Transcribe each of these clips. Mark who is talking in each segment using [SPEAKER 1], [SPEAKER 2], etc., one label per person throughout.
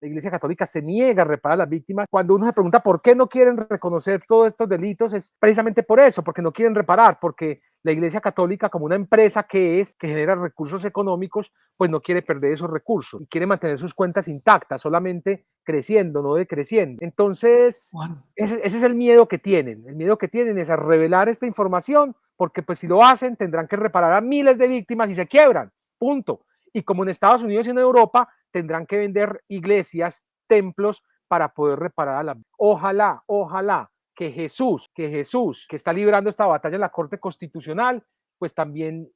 [SPEAKER 1] La Iglesia Católica se niega a reparar a las víctimas. Cuando uno se pregunta por qué no quieren reconocer todos estos delitos, es precisamente por eso, porque no quieren reparar, porque la Iglesia Católica, como una empresa que genera recursos económicos, pues no quiere perder esos recursos y quiere mantener sus cuentas intactas, solamente creciendo, no decreciendo. Entonces, ese es el miedo que tienen. El miedo que tienen es a revelar esta información, porque pues si lo hacen, tendrán que reparar a miles de víctimas y se quiebran. Punto. Y como en Estados Unidos y en Europa, tendrán que vender iglesias, templos, para poder reparar a la... Ojalá que Jesús, que está librando esta batalla en la Corte Constitucional, pues también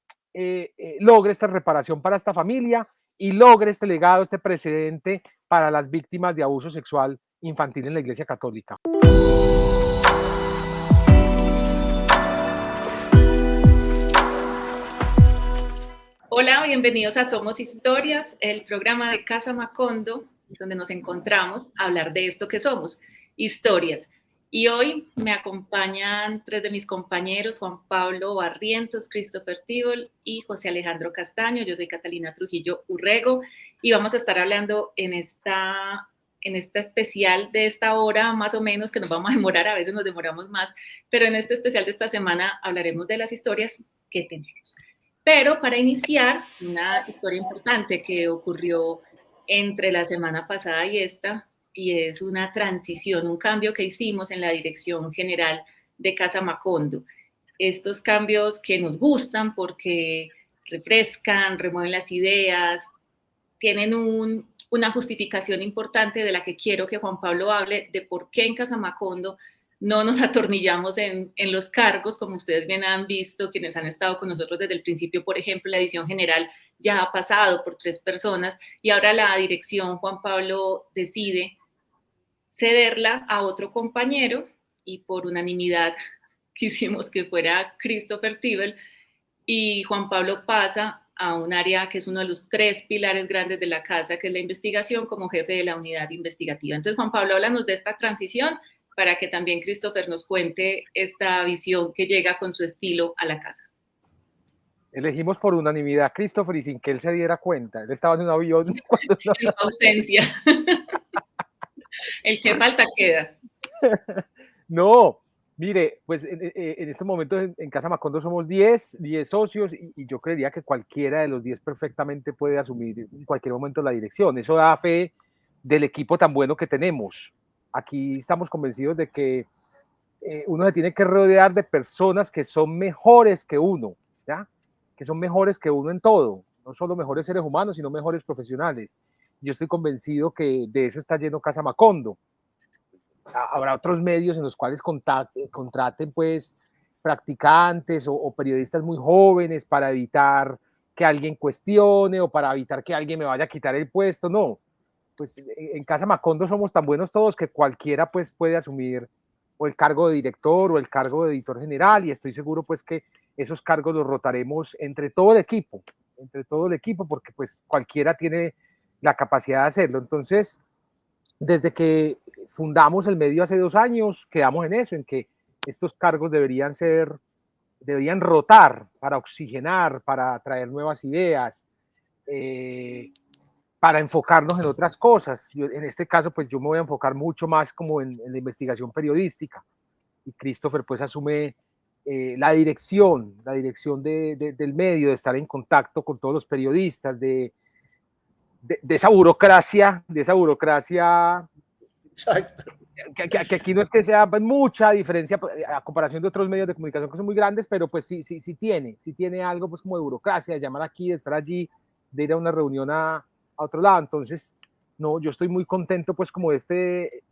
[SPEAKER 1] logre esta reparación para esta familia y logre este legado, este precedente para las víctimas de abuso sexual infantil en la Iglesia Católica.
[SPEAKER 2] Hola, bienvenidos a Somos Historias, el programa de Casa Macondo, donde nos encontramos a hablar de esto que somos, historias. Y hoy me acompañan tres de mis compañeros, Juan Pablo Barrientos, Christopher Tibol y José Alejandro Castaño. Yo soy Catalina Trujillo Urrego y vamos a estar hablando en esta especial de esta hora, más o menos, que nos vamos a demorar, a veces nos demoramos más, pero en este especial de esta semana hablaremos de las historias que tenemos. Pero para iniciar, una historia importante que ocurrió entre la semana pasada y esta, y es una transición, un cambio que hicimos en la dirección general de Casa Macondo. Estos cambios que nos gustan porque refrescan, remueven las ideas, tienen una justificación importante de la que quiero que Juan Pablo hable, de por qué en Casa Macondo no nos atornillamos en los cargos, como ustedes bien han visto, quienes han estado con nosotros desde el principio. Por ejemplo, la edición general ya ha pasado por 3 personas y ahora la dirección, Juan Pablo decide cederla a otro compañero y por unanimidad quisimos que fuera Christopher Tibol, y Juan Pablo pasa a un área que es uno de los 3 pilares grandes de la casa, que es la investigación, como jefe de la unidad investigativa. Entonces, Juan Pablo, háblanos de esta transición para que también Christopher nos cuente esta visión que llega con su estilo a la casa.
[SPEAKER 1] Elegimos por unanimidad a Christopher y sin que él se diera cuenta. Él estaba en un avión.
[SPEAKER 2] En su ausencia. El que falta queda.
[SPEAKER 1] No, mire, pues en este momento en Casa Macondo somos 10 socios y yo creería que cualquiera de los 10 perfectamente puede asumir en cualquier momento la dirección. Eso da fe del equipo tan bueno que tenemos. Aquí estamos convencidos de que uno se tiene que rodear de personas que son mejores que uno, ¿ya? Que son mejores que uno en todo, no solo mejores seres humanos, sino mejores profesionales. Yo estoy convencido que de eso está lleno Casa Macondo. Habrá otros medios en los cuales contraten pues practicantes o periodistas muy jóvenes para evitar que alguien cuestione o para evitar que alguien me vaya a quitar el puesto. No, pues en Casa Macondo somos tan buenos todos que cualquiera pues puede asumir o el cargo de director o el cargo de editor general, y estoy seguro pues que esos cargos los rotaremos entre todo el equipo, porque pues cualquiera tiene la capacidad de hacerlo. Entonces, desde que fundamos el medio hace 2 años, quedamos en eso, en que estos cargos deberían rotar para oxigenar, para traer nuevas ideas, para enfocarnos en otras cosas. En este caso, pues yo me voy a enfocar mucho más como en la investigación periodística, y Christopher pues asume la dirección del medio, de estar en contacto con todos los periodistas, de esa burocracia, Exacto. Que aquí no es que sea mucha diferencia a comparación de otros medios de comunicación que son muy grandes, pero pues sí tiene algo pues como de burocracia, de llamar aquí, de estar allí, de ir a una reunión a otro lado. Entonces, no, yo estoy muy contento pues como de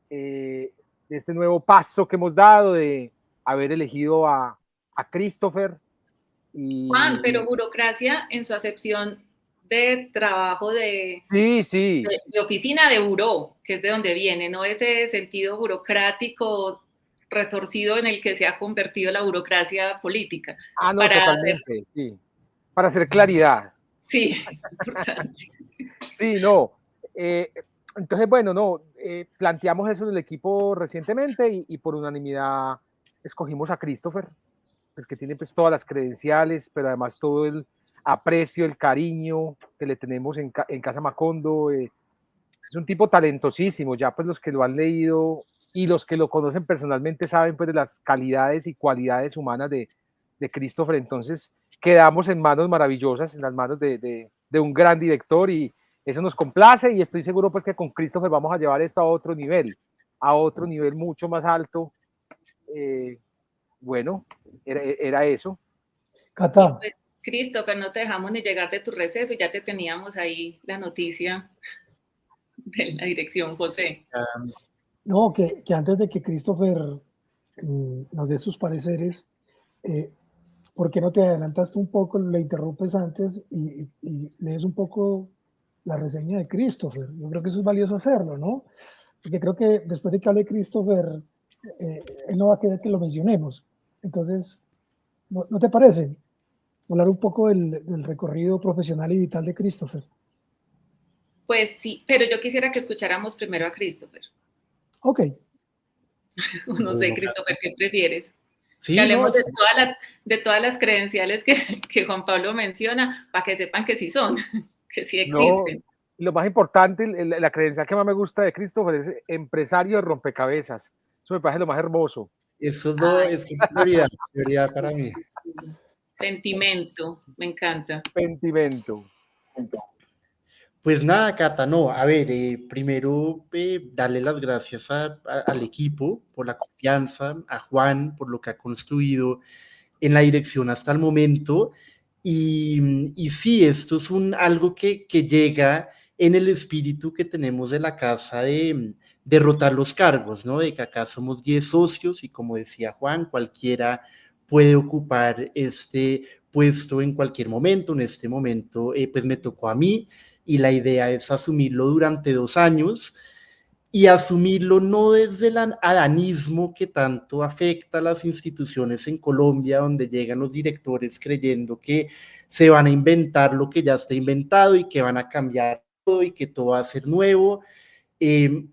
[SPEAKER 1] este nuevo paso que hemos dado, de haber elegido a Christopher.
[SPEAKER 2] Juan, pero burocracia en su acepción de trabajo de oficina, de buró, que es de donde viene, no ese sentido burocrático retorcido en el que se ha convertido la burocracia política.
[SPEAKER 1] No, totalmente, sí. Para hacer claridad.
[SPEAKER 2] Sí, importante.
[SPEAKER 1] Sí, no. Entonces, bueno, planteamos eso en el equipo recientemente y por unanimidad escogimos a Christopher, pues que tiene pues todas las credenciales, pero además todo el aprecio, el cariño que le tenemos en Casa Macondo. Es un tipo talentosísimo, ya pues los que lo han leído y los que lo conocen personalmente saben pues de las calidades y cualidades humanas de Christopher. Entonces quedamos en manos maravillosas, en las manos de un gran director, y eso nos complace, y estoy seguro pues que con Christopher vamos a llevar esto a otro nivel mucho más alto. Bueno, era eso.
[SPEAKER 2] Y
[SPEAKER 3] Cata,
[SPEAKER 2] pues, Christopher, no te dejamos ni llegar de tu receso y ya te teníamos ahí la noticia de la dirección, José.
[SPEAKER 3] no, que antes de que Christopher nos dé sus pareceres, ¿por qué no te adelantas tú un poco, le interrumpes antes y lees un poco la reseña de Christopher? Yo creo que eso es valioso hacerlo, ¿no? Porque creo que después de que hable Christopher, él no va a querer que lo mencionemos. Entonces, ¿no te parece? Hablar un poco del recorrido profesional y vital de Christopher.
[SPEAKER 2] Pues sí, pero yo quisiera que escucháramos primero a Christopher.
[SPEAKER 3] Ok.
[SPEAKER 2] No sé, Christopher, ¿qué prefieres?
[SPEAKER 4] Sí,
[SPEAKER 2] Que hablemos
[SPEAKER 4] no,
[SPEAKER 2] de todas las credenciales que Juan Pablo menciona, para que sepan que sí son, que sí existen.
[SPEAKER 1] No, lo más importante, la credencial que más me gusta de Christopher es empresario de rompecabezas. Eso me parece lo más hermoso.
[SPEAKER 4] eso es prioridad para mí.
[SPEAKER 2] Sentimento, me encanta.
[SPEAKER 1] Sentimento.
[SPEAKER 4] Pues nada, Cata, no, a ver, primero darle las gracias al equipo por la confianza, a Juan por lo que ha construido en la dirección hasta el momento. Y sí, esto es algo que llega en el espíritu que tenemos de la casa de rotar los cargos, ¿no? De que acá somos 10 socios y como decía Juan, cualquiera puede ocupar este puesto en cualquier momento. En este momento, pues me tocó a mí y la idea es asumirlo durante 2 años y asumirlo no desde el adanismo que tanto afecta a las instituciones en Colombia, donde llegan los directores creyendo que se van a inventar lo que ya está inventado y que van a cambiar todo y que todo va a ser nuevo.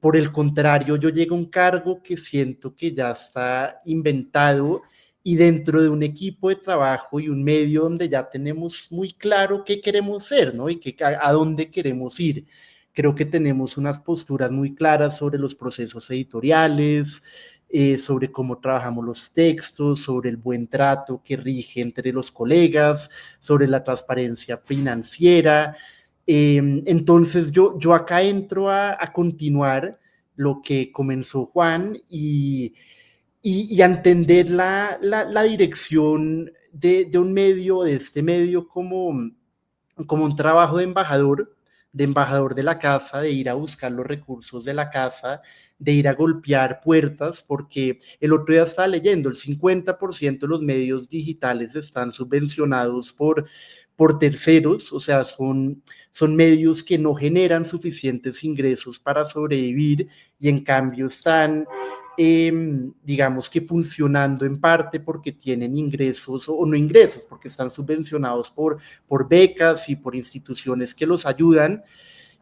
[SPEAKER 4] Por el contrario, yo llego a un cargo que siento que ya está inventado y dentro de un equipo de trabajo y un medio donde ya tenemos muy claro qué queremos ser, ¿no? Y a dónde queremos ir. Creo que tenemos unas posturas muy claras sobre los procesos editoriales, sobre cómo trabajamos los textos, sobre el buen trato que rige entre los colegas, sobre la transparencia financiera. Entonces yo acá entro a continuar lo que comenzó Juan y a entender la dirección de un medio, de este medio como un trabajo de embajador de la casa, de ir a buscar los recursos de la casa, de ir a golpear puertas, porque el otro día estaba leyendo, el 50% de los medios digitales están subvencionados por terceros, o sea, son medios que no generan suficientes ingresos para sobrevivir y en cambio están digamos que funcionando en parte porque tienen ingresos o no ingresos, porque están subvencionados por becas y por instituciones que los ayudan,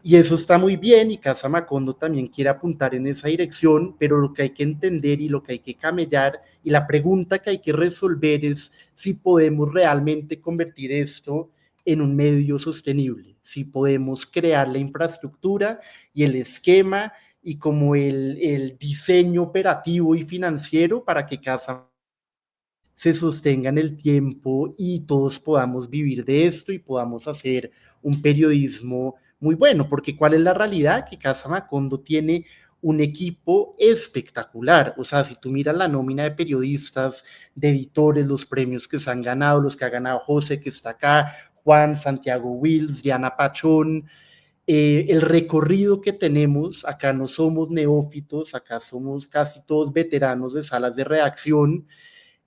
[SPEAKER 4] y eso está muy bien y Casa Macondo también quiere apuntar en esa dirección, pero lo que hay que entender y lo que hay que camellar y la pregunta que hay que resolver es si podemos realmente convertir esto en un medio sostenible, si podemos crear la infraestructura y el esquema y como el diseño operativo y financiero para que Casa se sostenga en el tiempo y todos podamos vivir de esto y podamos hacer un periodismo muy bueno, porque ¿cuál es la realidad? Que Casa Macondo tiene un equipo espectacular, o sea, si tú miras la nómina de periodistas, de editores, los premios que se han ganado, los que ha ganado José, que está acá, Juan, Santiago Wills, Diana Pachón, el recorrido que tenemos, acá no somos neófitos, acá somos casi todos veteranos de salas de redacción,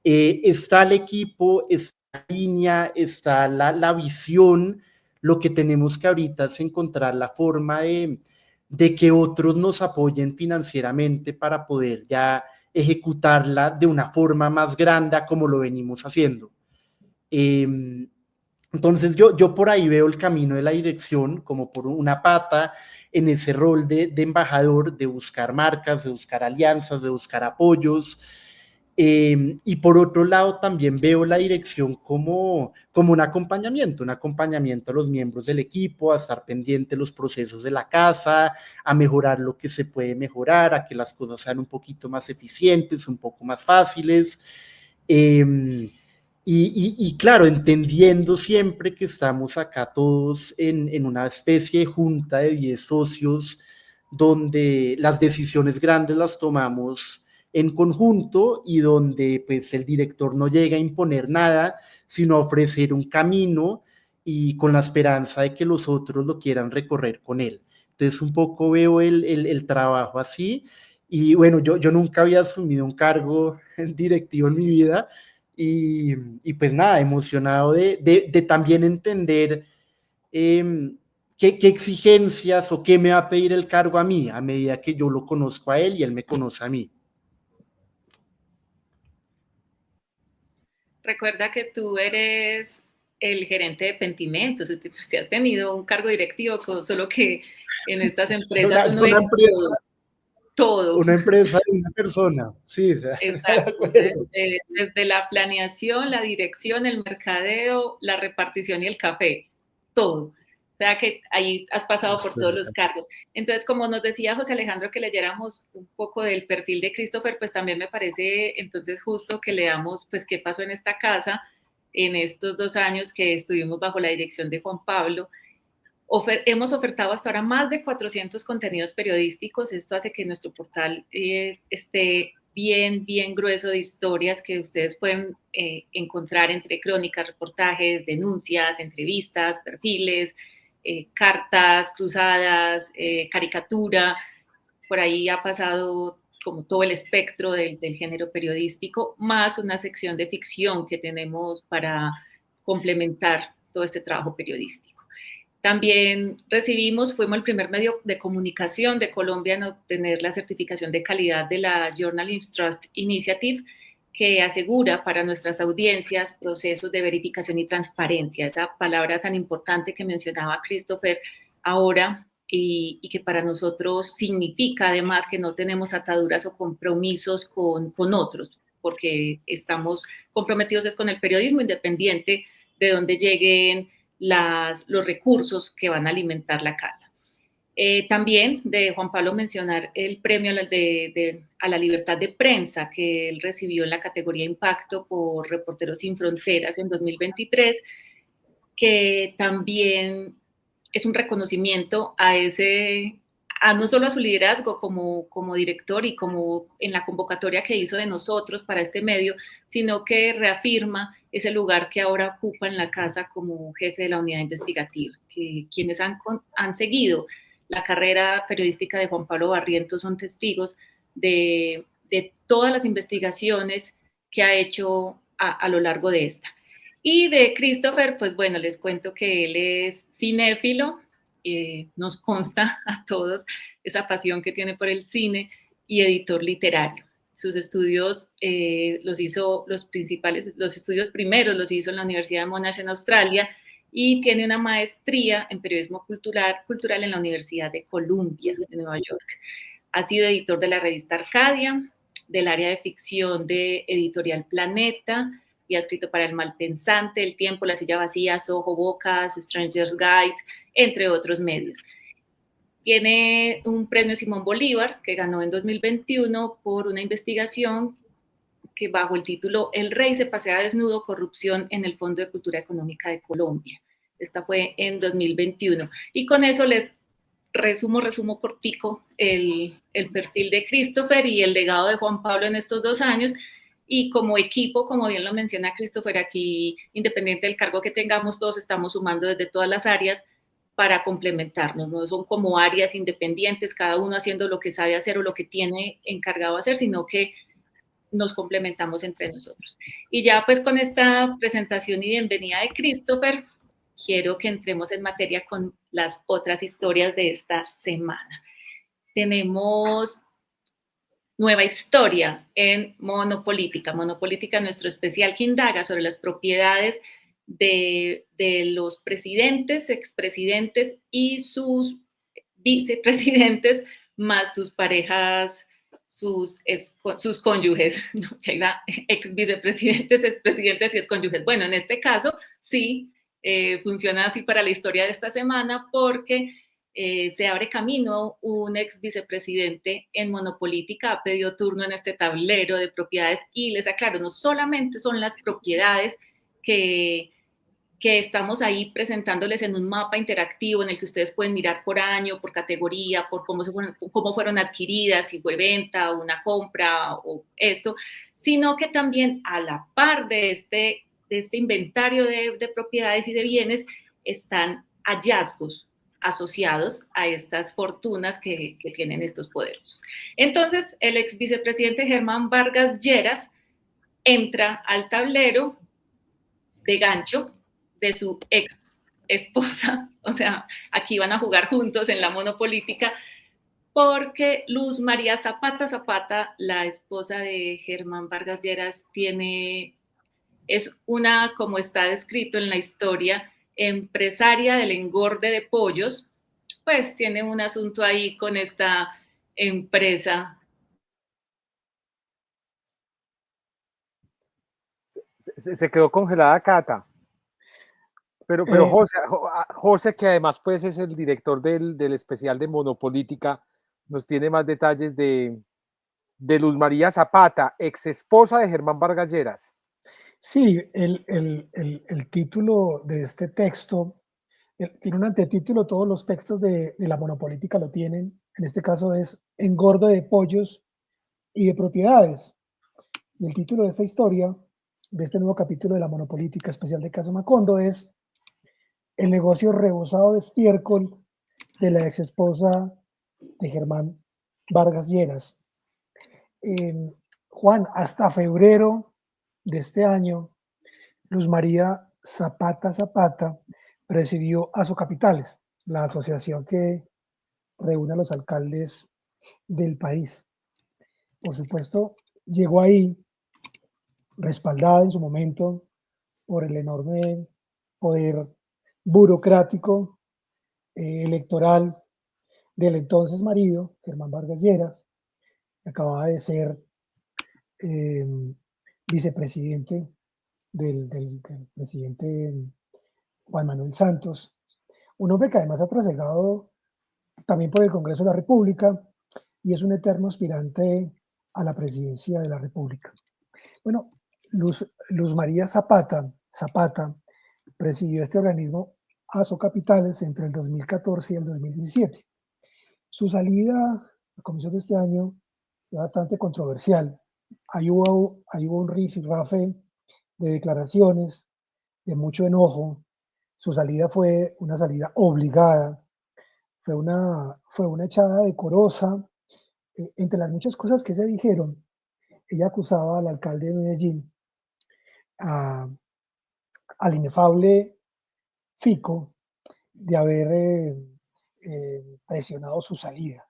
[SPEAKER 4] está el equipo, está la línea, está la visión, lo que tenemos que ahorita es encontrar la forma de que otros nos apoyen financieramente para poder ya ejecutarla de una forma más grande como lo venimos haciendo. Entonces yo por ahí veo el camino de la dirección como por una pata en ese rol de embajador, de buscar marcas, de buscar alianzas, de buscar apoyos. Y por otro lado, también veo la dirección como un acompañamiento a los miembros del equipo, a estar pendiente de los procesos de la casa, a mejorar lo que se puede mejorar, a que las cosas sean un poquito más eficientes, un poco más fáciles. Y claro, entendiendo siempre que estamos acá todos en una especie de junta de 10 socios, donde las decisiones grandes las tomamos en conjunto y donde pues el director no llega a imponer nada, sino a ofrecer un camino y con la esperanza de que los otros lo quieran recorrer con él. Entonces un poco veo el trabajo así y bueno, yo nunca había asumido un cargo directivo en mi vida y pues nada, emocionado de también entender qué exigencias o qué me va a pedir el cargo a mí a medida que yo lo conozco a él y él me conoce a mí.
[SPEAKER 2] Recuerda que tú eres el gerente de Pentimentos, si has tenido un cargo directivo, solo que en estas empresas uno es todo.
[SPEAKER 4] Una empresa de una persona, sí.
[SPEAKER 2] Exacto, desde la planeación, la dirección, el mercadeo, la repartición y el café, todo. O sea que ahí has pasado por todos los cargos. Entonces, como nos decía José Alejandro que leyéramos un poco del perfil de Christopher, pues también me parece entonces justo que leamos pues qué pasó en esta casa en estos 2 años que estuvimos bajo la dirección de Juan Pablo. Hemos ofertado hasta ahora más de 400 contenidos periodísticos. Esto hace que nuestro portal esté bien grueso de historias que ustedes pueden encontrar entre crónicas, reportajes, denuncias, entrevistas, perfiles, cartas cruzadas, caricatura. Por ahí ha pasado como todo el espectro del género periodístico, más una sección de ficción que tenemos para complementar todo este trabajo periodístico. También fuimos el primer medio de comunicación de Colombia en obtener la certificación de calidad de la Journalism Trust Initiative, que asegura para nuestras audiencias procesos de verificación y transparencia, esa palabra tan importante que mencionaba Christopher ahora y que para nosotros significa además que no tenemos ataduras o compromisos con otros, porque estamos comprometidos con el periodismo independiente de donde lleguen los recursos que van a alimentar la casa. También de Juan Pablo mencionar el premio a la libertad de prensa que él recibió en la categoría Impacto por Reporteros Sin Fronteras en 2023, que también es un reconocimiento a no solo a su liderazgo como director y como en la convocatoria que hizo de nosotros para este medio, sino que reafirma ese lugar que ahora ocupa en la casa como jefe de la unidad investigativa, que quienes han seguido la carrera periodística de Juan Pablo Barrientos son testigos de todas las investigaciones que ha hecho a lo largo de esta. Y de Christopher, pues bueno, les cuento que él es cinéfilo, nos consta a todos esa pasión que tiene por el cine y editor literario. Sus estudios los estudios primeros los hizo en la Universidad de Monash en Australia y tiene una maestría en periodismo cultural en la Universidad de Columbia de Nueva York. Ha sido editor de la revista Arcadia, del área de ficción de Editorial Planeta, y ha escrito para El Malpensante, El Tiempo, La Silla Vacía, Soho Bocas, Stranger's Guide, entre otros medios. Tiene un premio Simón Bolívar que ganó en 2021 por una investigación que bajo el título El Rey se pasea desnudo, corrupción en el Fondo de Cultura Económica de Colombia. Esta fue en 2021. Y con eso les resumo cortico el perfil de Christopher y el legado de Juan Pablo en estos 2 años. Y como equipo, como bien lo menciona Christopher, aquí, independiente del cargo que tengamos, todos estamos sumando desde todas las áreas para complementarnos. No son como áreas independientes, cada uno haciendo lo que sabe hacer o lo que tiene encargado hacer, sino que nos complementamos entre nosotros. Y ya pues con esta presentación y bienvenida de Christopher, quiero que entremos en materia con las otras historias de esta semana. Tenemos nueva historia en Monopolítica. Monopolítica, nuestro especial que indaga sobre las propiedades de los presidentes, expresidentes y sus vicepresidentes, más sus parejas sus cónyuges, no, ex vicepresidentes, expresidentes y excónyuges. Bueno, en este caso sí funciona así para la historia de esta semana porque se abre camino. Un ex vicepresidente en Monopolítica ha pedido turno en este tablero de propiedades y les aclaro, no solamente son las propiedades que estamos ahí presentándoles en un mapa interactivo en el que ustedes pueden mirar por año, por categoría, por cómo fueron adquiridas, si fue venta o una compra o esto, sino que también a la par de este inventario de propiedades y de bienes están hallazgos asociados a estas fortunas que tienen estos poderosos. Entonces, el ex vicepresidente Germán Vargas Lleras entra al tablero de gancho de su ex esposa, o sea, aquí van a jugar juntos en la monopolítica, porque Luz María Zapata Zapata, la esposa de Germán Vargas Lleras, es una, como está descrito en la historia, empresaria del engorde de pollos, pues tiene un asunto ahí con esta empresa.
[SPEAKER 1] Se quedó congelada Cata. Pero José, que además pues es el director del especial de Monopolítica, nos tiene más detalles de Luz María Zapata, ex esposa de Germán Vargas Lleras.
[SPEAKER 3] Sí, el título de este texto tiene un antetítulo, todos los textos de la monopolítica lo tienen. En este caso es Engordo de pollos y de propiedades. Y el título de esta historia, de este nuevo capítulo de la monopolítica especial de Casa Macondo, es El negocio rebosado de estiércol de la ex esposa de Germán Vargas Lleras. Juan, hasta febrero de este año, Luz María Zapata Zapata presidió Asocapitales, la asociación que reúne a los alcaldes del país. Por supuesto, llegó ahí respaldada en su momento por el enorme poder burocrático, electoral del entonces marido, Germán Vargas Lleras, que acababa de ser vicepresidente del presidente Juan Manuel Santos, un hombre que además ha trasegado también por el Congreso de la República y es un eterno aspirante a la presidencia de la República. Bueno, Luz María Zapata presidió este organismo Asocapitales entre el 2014 y el 2017. Su salida a comienzos de este año fue bastante controversial. Ahí hubo un rifirrafe de declaraciones, de mucho enojo. Su salida fue una salida obligada, fue una echada decorosa. Entre las muchas cosas que se dijeron, ella acusaba al alcalde de Medellín, al inefable Fico, de haber presionado su salida.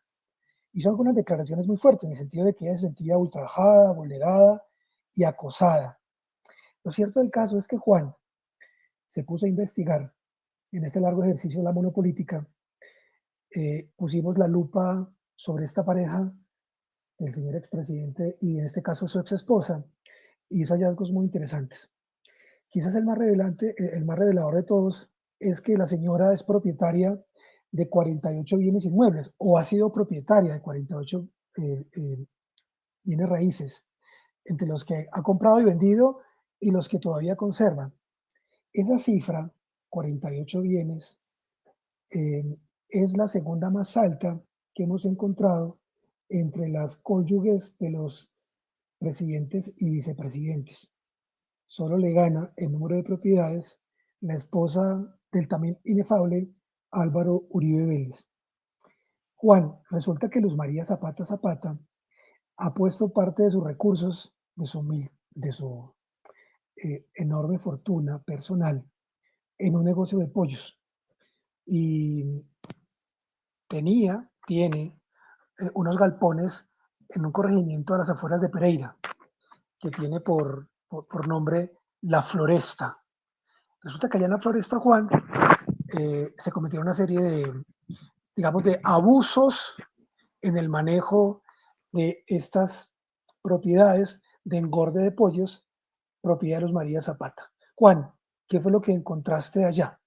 [SPEAKER 3] Hizo algunas declaraciones muy fuertes, en el sentido de que ella se sentía ultrajada, vulnerada y acosada. Lo cierto del caso es que Juan se puso a investigar en este largo ejercicio de la monopolítica. Pusimos la lupa sobre esta pareja del señor expresidente y en este caso su ex esposa, y hizo hallazgos muy interesantes. Quizás el más revelador de todos es que la señora es propietaria de 48 bienes inmuebles, o ha sido propietaria de 48 bienes raíces, entre los que ha comprado y vendido y los que todavía conserva. Esa cifra, 48 bienes, es la segunda más alta que hemos encontrado entre las cónyuges de los presidentes y vicepresidentes. Solo le gana el número de propiedades la esposa del también inefable Álvaro Uribe Vélez. Juan, resulta que Luz María Zapata Zapata ha puesto parte de sus recursos, de su enorme fortuna personal, en un negocio de pollos. Y tiene unos galpones en un corregimiento a las afueras de Pereira, que tiene por nombre La Floresta. Resulta que allá en La Floresta, Juan, se cometieron una serie de, digamos, de abusos en el manejo de estas propiedades de engorde de pollos, propiedad de Luz María Zapata. Juan, ¿qué fue lo que encontraste allá?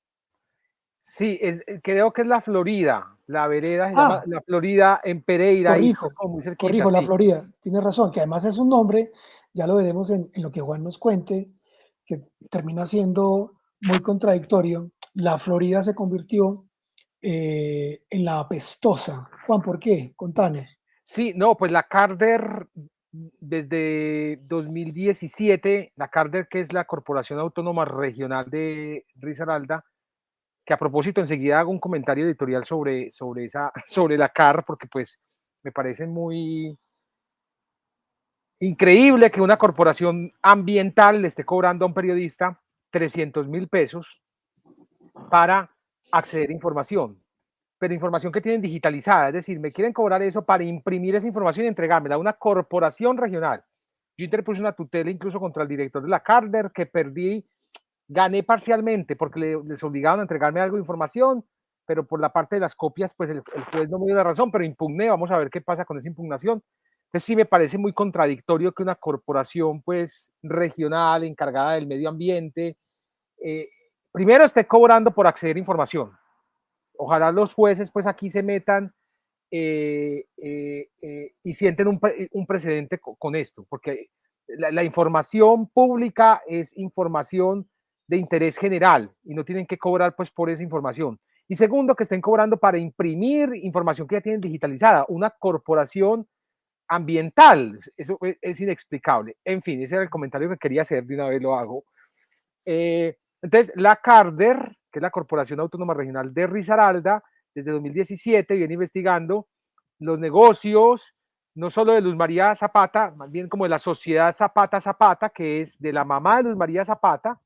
[SPEAKER 1] Sí, creo que es la Florida, la vereda se llama
[SPEAKER 3] Ah,
[SPEAKER 1] la Florida en Pereira, ahí pues
[SPEAKER 3] corrijo,
[SPEAKER 1] como muy cerquita,
[SPEAKER 3] corrijo, la
[SPEAKER 1] sí.
[SPEAKER 3] Florida. Tienes razón, que además es un nombre, ya lo veremos en lo que Juan nos cuente, que termina siendo muy contradictorio. La Florida se convirtió en la apestosa. Juan, ¿por qué? Contanos.
[SPEAKER 1] Sí, no, pues la Carder, desde 2017, la Carder, que es la Corporación Autónoma Regional de Risaralda, que a propósito enseguida hago un comentario editorial sobre la CAR, porque pues me parece muy increíble que una corporación ambiental le esté cobrando a un periodista 300.000 pesos para acceder a información, pero información que tienen digitalizada, es decir, me quieren cobrar eso para imprimir esa información y entregármela a una corporación regional. Yo interpuse una tutela incluso contra el director de la Carder, que perdí, gané parcialmente porque les obligaban a entregarme algo de información, pero por la parte de las copias, pues el juez no me dio la razón, pero impugné, vamos a ver qué pasa con esa impugnación. Entonces sí me parece muy contradictorio que una corporación pues regional encargada del medio ambiente, primero esté cobrando por acceder a información. Ojalá los jueces pues aquí se metan y sienten un precedente con esto, porque la información pública es información de interés general y no tienen que cobrar pues por esa información. Y segundo, que estén cobrando para imprimir información que ya tienen digitalizada. Una corporación ambiental, eso es inexplicable. En fin, ese era el comentario que quería hacer, de una vez lo hago. Entonces, la Carder, que es la Corporación Autónoma Regional de Risaralda, desde 2017 viene investigando los negocios, no solo de Luz María Zapata, más bien como de la sociedad Zapata Zapata, que es de la mamá de Luz María Zapata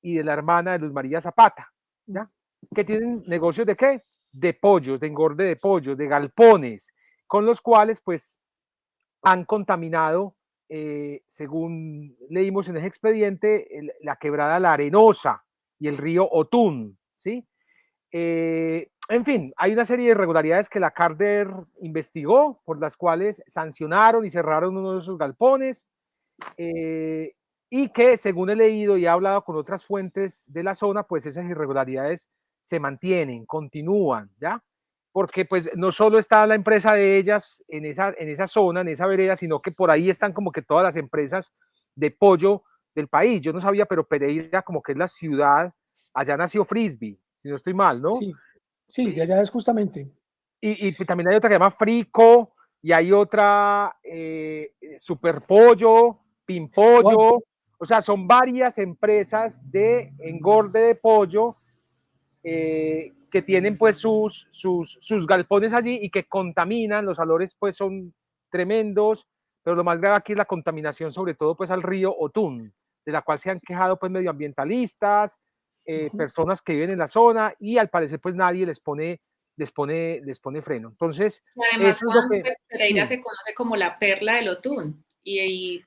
[SPEAKER 1] y de la hermana de Luz María Zapata, ¿ya? Que tienen negocios de qué? De pollos, de engorde de pollos, de galpones, con los cuales pues han contaminado, según leímos en ese expediente, la quebrada La Arenosa y el río Otún, ¿sí? En fin, hay una serie de irregularidades que la Carder investigó, por las cuales sancionaron y cerraron uno de esos galpones, y que según he leído y he hablado con otras fuentes de la zona, pues esas irregularidades se mantienen, continúan, ¿ya? Porque pues no solo está la empresa de ellas en esa zona, en esa vereda, sino que por ahí están como que todas las empresas de pollo del país. Yo no sabía, pero Pereira como que es la ciudad, allá nació Frisbee, si no estoy mal, ¿no?
[SPEAKER 3] Sí, sí, de allá es justamente.
[SPEAKER 1] Y también hay otra que se llama Frico, y hay otra Super Pollo,
[SPEAKER 3] Juan,
[SPEAKER 1] Pimpollo, o sea, son varias empresas de engorde de pollo que tienen pues sus galpones allí y que contaminan, los olores pues son tremendos, pero lo más grave aquí es la contaminación, sobre todo pues al río Otún, de la cual se han quejado pues medioambientalistas, personas que viven en la zona, y al parecer pues nadie les pone freno. Entonces,
[SPEAKER 2] Además,
[SPEAKER 1] eso es lo
[SPEAKER 2] Juan,
[SPEAKER 1] que...
[SPEAKER 2] pues Pereira se conoce como la perla del Otún y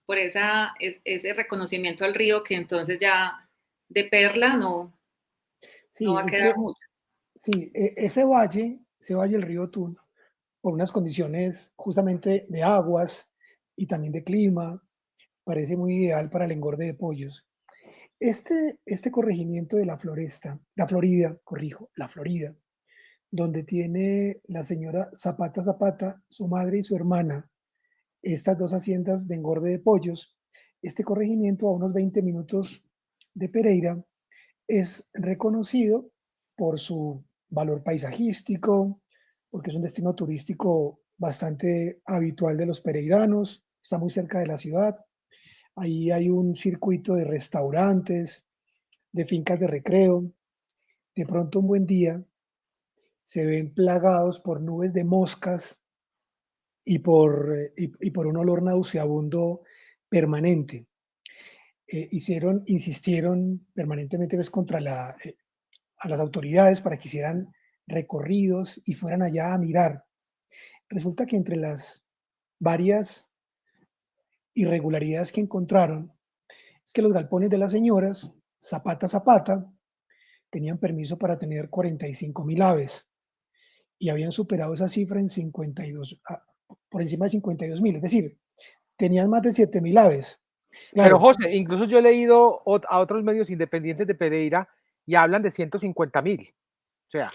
[SPEAKER 2] por ese reconocimiento al río que entonces ya de perla no
[SPEAKER 3] sí,
[SPEAKER 2] va a
[SPEAKER 3] es
[SPEAKER 2] quedar
[SPEAKER 3] que
[SPEAKER 2] mucho.
[SPEAKER 3] sí, ese valle del río Tun, por unas condiciones justamente de aguas y también de clima, parece muy ideal para el engorde de pollos. Este corregimiento de la Floresta, la Florida, corrijo, la Florida, donde tiene la señora Zapata Zapata, su madre y su hermana, estas dos haciendas de engorde de pollos, este corregimiento a unos 20 minutos de Pereira es reconocido por su valor paisajístico, porque es un destino turístico bastante habitual de los pereiranos, está muy cerca de la ciudad, ahí hay un circuito de restaurantes, de fincas de recreo, de pronto un buen día se ven plagados por nubes de moscas y por un olor nauseabundo permanente. Insistieron permanentemente pues, a las autoridades para que hicieran recorridos y fueran allá a mirar. Resulta que entre las varias irregularidades que encontraron es que los galpones de las señoras Zapata Zapata tenían permiso para tener 45.000 aves y habían superado esa cifra en 52, por encima de 52.000, es decir, tenían más de 7.000 aves.
[SPEAKER 1] Pero
[SPEAKER 3] Claro,
[SPEAKER 1] José, incluso yo he leído a otros medios independientes de Pereira y hablan de 150.000. O sea,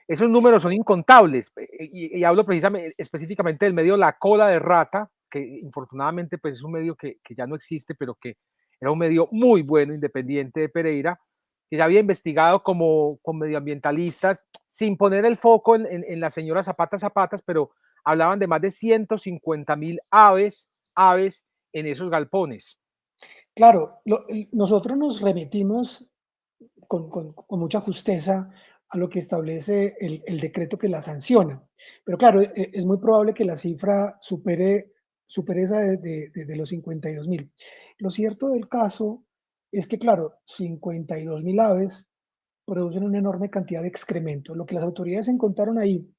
[SPEAKER 1] esos números son incontables. Y hablo precisamente, específicamente del medio La Cola de Rata, que infortunadamente pues, es un medio que ya no existe, pero que era un medio muy bueno, independiente de Pereira, que ya había investigado con medioambientalistas, sin poner el foco en la señora Zapatas, pero hablaban de más de 150.000 aves en esos galpones.
[SPEAKER 3] claro, nosotros nos remitimos con mucha justeza a lo que establece el decreto que la sanciona. Pero claro, es muy probable que la cifra supere esa de los 52.000. Lo cierto del caso es que, claro, 52.000 aves producen una enorme cantidad de excremento. Lo que las autoridades encontraron ahí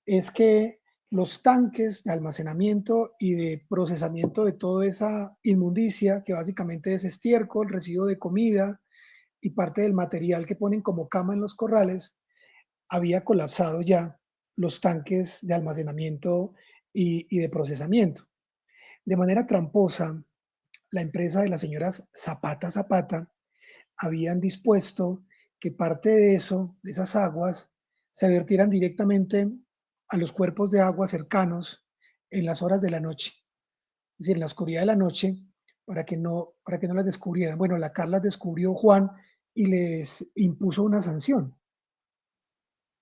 [SPEAKER 3] es que los tanques de almacenamiento y de procesamiento de toda esa inmundicia, que básicamente es estiércol, residuo de comida y parte del material que ponen como cama en los corrales, había colapsado ya los tanques de almacenamiento y de procesamiento. De manera tramposa, la empresa de las señoras Zapata habían dispuesto que parte de eso, de esas aguas, se vertieran directamente a los cuerpos de agua cercanos en las horas de la noche, es decir, en la oscuridad de la noche, para que no las descubrieran. Bueno, la CAR las descubrió Juan y les impuso una sanción.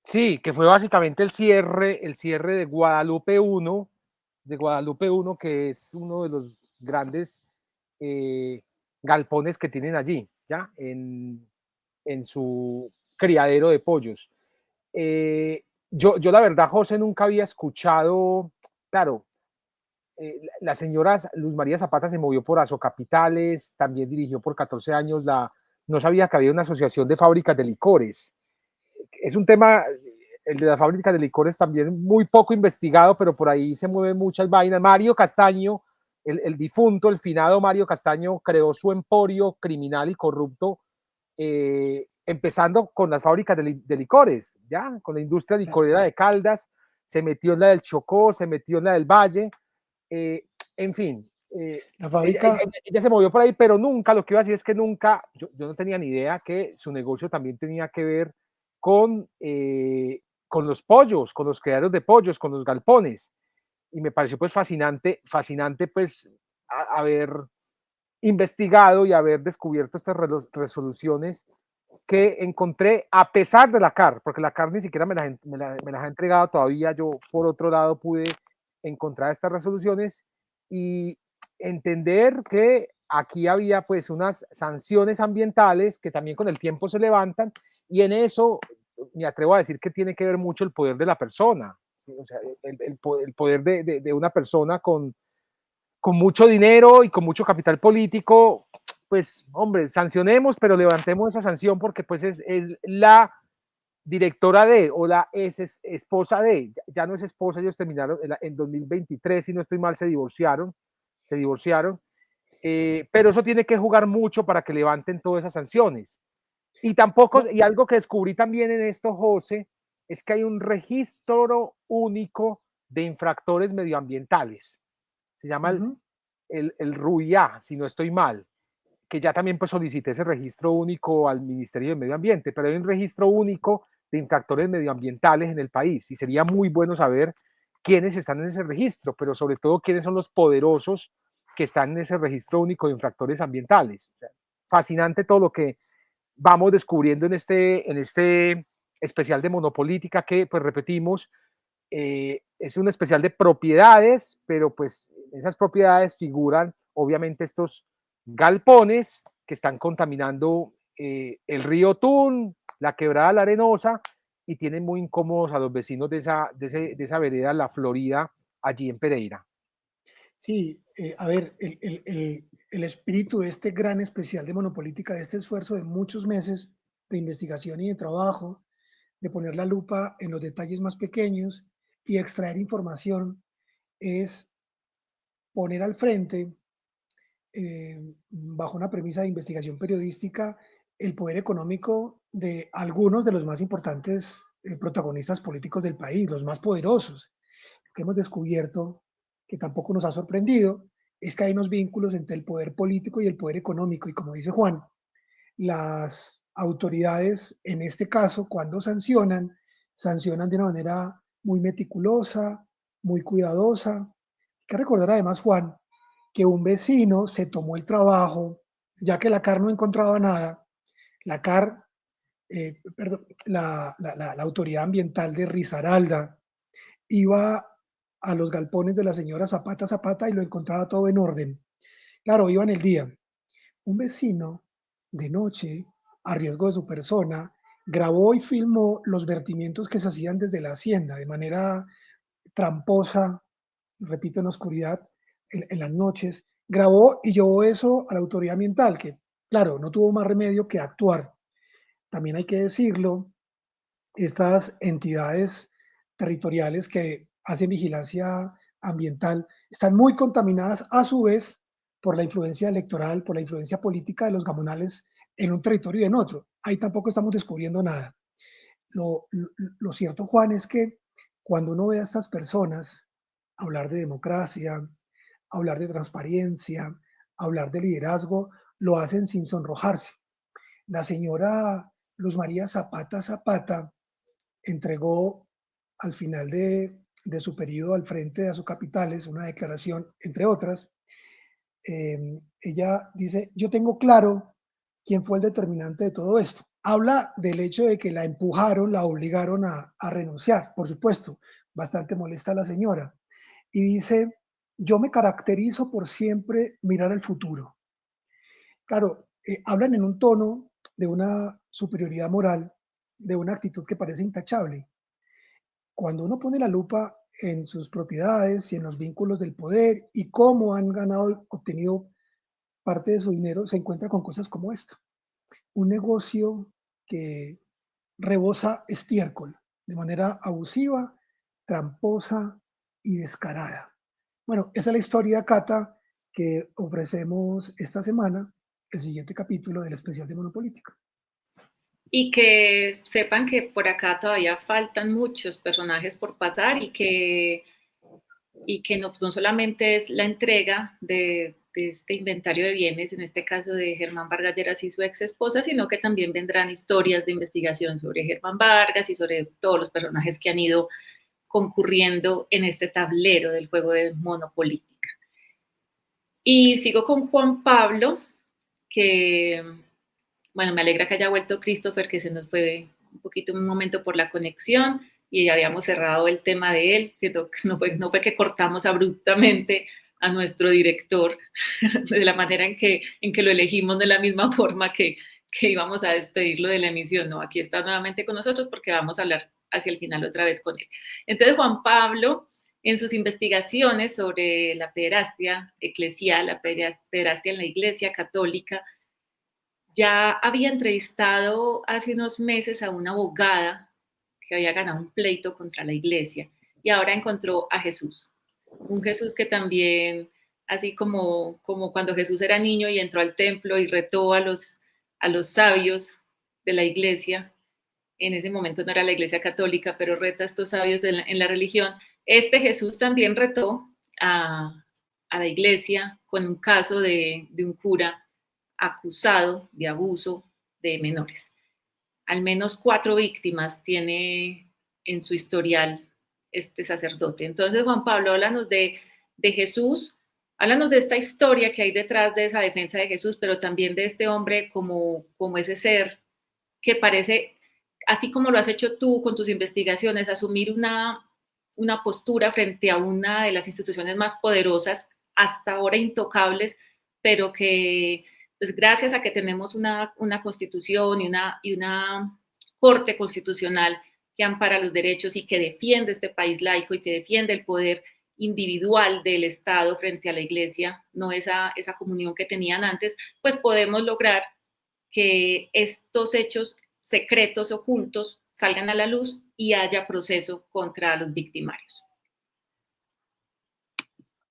[SPEAKER 1] Sí, que fue básicamente el cierre de Guadalupe 1, que es uno de los grandes eh, galpones que tienen allí, ¿ya? En su criadero de pollos. Yo la verdad, José, nunca había escuchado, claro, la señora Luz María Zapata se movió por Azocapitales, también dirigió por 14 años no sabía que había una asociación de fábricas de licores. Es un tema, el de las fábricas de licores también muy poco investigado, pero por ahí se mueven muchas vainas. Mario Castaño, el difunto, el finado Mario Castaño, creó su emporio criminal y corrupto, empezando con las fábricas de licores, ya, con la industria licorera de Caldas, se metió en la del Chocó, se metió en la del Valle, en fin,
[SPEAKER 3] La
[SPEAKER 1] ella,
[SPEAKER 3] fábrica,
[SPEAKER 1] ella, ella, se movió por ahí, pero nunca, lo que iba a decir es que nunca, yo no tenía ni idea que su negocio también tenía que ver con los pollos, con los criaderos de pollos, con los galpones. Y me pareció pues fascinante pues haber investigado y haber descubierto estas resoluciones que encontré a pesar de la CAR, porque la CAR ni siquiera me las ha entregado todavía. Yo, por otro lado, pude encontrar estas resoluciones y entender que aquí había pues unas sanciones ambientales que también con el tiempo se levantan, y en eso me atrevo a decir que tiene que ver mucho el poder de la persona, ¿sí? O sea, el poder de una persona con mucho dinero y con mucho capital político. Pues hombre, sancionemos, pero levantemos esa sanción porque pues es la directora de o la esposa de, ya no es esposa, ellos terminaron en 2023, si no estoy mal, se divorciaron, pero eso tiene que jugar mucho para que levanten todas esas sanciones. Y tampoco,
[SPEAKER 3] no,
[SPEAKER 1] y algo que descubrí también en esto, José, es que hay un registro único de infractores medioambientales. Se llama
[SPEAKER 3] uh-huh.
[SPEAKER 1] el RUIA, si no estoy mal, que ya también pues solicité ese registro único al Ministerio de Medio Ambiente, pero hay un registro único de infractores medioambientales en el país y sería muy bueno saber quiénes están en ese registro, pero sobre todo quiénes son los poderosos que están en ese registro único de infractores ambientales. O sea, fascinante todo lo que vamos descubriendo en este especial de Monopolítica que, pues repetimos, es un especial de propiedades, pero pues en esas propiedades figuran obviamente estos galpones que están contaminando el río Tun, la quebrada La Arenosa, y tienen muy incómodos a los vecinos de esa vereda La Florida, allí en Pereira.
[SPEAKER 3] Sí, a ver, el espíritu de este gran especial de Monopolítica, de este esfuerzo de muchos meses de investigación y de trabajo, de poner la lupa en los detalles más pequeños y extraer información, es poner al frente, bajo una premisa de investigación periodística, el poder económico de algunos de los más importantes protagonistas políticos del país, los más poderosos. que hemos descubierto, que tampoco nos ha sorprendido, es que hay unos vínculos entre el poder político y el poder económico. Y como dice Juan, las autoridades, en este caso, cuando sancionan, sancionan de una manera muy meticulosa, muy cuidadosa. Hay que recordar además, Juan, que un vecino se tomó el trabajo, ya que la CAR no encontraba nada, la CAR, perdón, la autoridad ambiental de Risaralda, iba a los galpones de la señora Zapata Zapata y lo encontraba todo en orden. Claro, iba en el día. Un vecino de noche, a riesgo de su persona, grabó y filmó los vertimientos que se hacían desde la hacienda de manera tramposa, repito, en la oscuridad, en las noches. Grabó y llevó eso a la autoridad ambiental, que claro, no tuvo más remedio que actuar. También hay que decirlo, estas entidades territoriales que hacen vigilancia ambiental están muy contaminadas a su vez por la influencia electoral, por la influencia política de los gamonales en un territorio y en otro. Ahí tampoco estamos descubriendo nada. Lo cierto, Juan, es que cuando uno ve a estas personas hablar de democracia, hablar de transparencia, hablar de liderazgo, lo hacen sin sonrojarse. La señora Luz María Zapata Zapata entregó al final su periodo al frente de Azocapitales una declaración, entre otras. Ella dice, yo tengo claro quién fue el determinante de todo esto. Habla del hecho de que la empujaron, la obligaron a renunciar, por supuesto, bastante molesta la señora. Y dice, yo me caracterizo por siempre mirar al futuro. Claro, hablan en un tono de una superioridad moral, de una actitud que parece intachable. Cuando uno pone la lupa en sus propiedades y en los vínculos del poder y cómo han ganado, obtenido parte de su dinero, se encuentra con cosas como esta. Un negocio que rebosa estiércol de manera abusiva, tramposa y descarada. Bueno, esa es la historia, Cata, que ofrecemos esta semana, el siguiente capítulo del especial de Monopolítica.
[SPEAKER 2] Y que sepan que por acá todavía faltan muchos personajes por pasar y que no solamente es la entrega de este inventario de bienes, en este caso de Germán Vargas Lleras y su ex esposa, sino que también vendrán historias de investigación sobre Germán Vargas y sobre todos los personajes que han ido concurriendo en este tablero del juego de monopolítica. Y sigo con Juan Pablo, que, bueno, me alegra que haya vuelto Christopher, que se nos fue un poquito un momento por la conexión y habíamos cerrado el tema de él, que no fue que cortamos abruptamente a nuestro director de la manera en que lo elegimos, de la misma forma que íbamos a despedirlo de la emisión. No, aquí está nuevamente con nosotros porque vamos a hablar hacia el final otra vez con él. Entonces, Juan Pablo, en sus investigaciones sobre la pederastia eclesial, la pederastia en la Iglesia Católica, ya había entrevistado hace unos meses a una abogada que había ganado un pleito contra la Iglesia y ahora encontró a Jesús. Un Jesús que también, así como cuando Jesús era niño y entró al templo y retó a los sabios de la Iglesia, en ese momento no era la Iglesia Católica, pero reta a estos sabios en la religión. Este Jesús también retó a la Iglesia con un caso de un cura acusado de abuso de menores. Al menos 4 víctimas tiene en su historial este sacerdote. Entonces, Juan Pablo, háblanos de Jesús, háblanos de esta historia que hay detrás de esa defensa de Jesús, pero también de este hombre como ese ser que parece, así como lo has hecho tú con tus investigaciones, asumir una postura frente a una de las instituciones más poderosas, hasta ahora intocables, pero que, pues gracias a que tenemos una constitución y una corte constitucional que ampara los derechos y que defiende este país laico y que defiende el poder individual del Estado frente a la Iglesia, no esa comunión que tenían antes, pues podemos lograr que estos hechos secretos, ocultos, salgan a la luz y haya proceso contra los victimarios.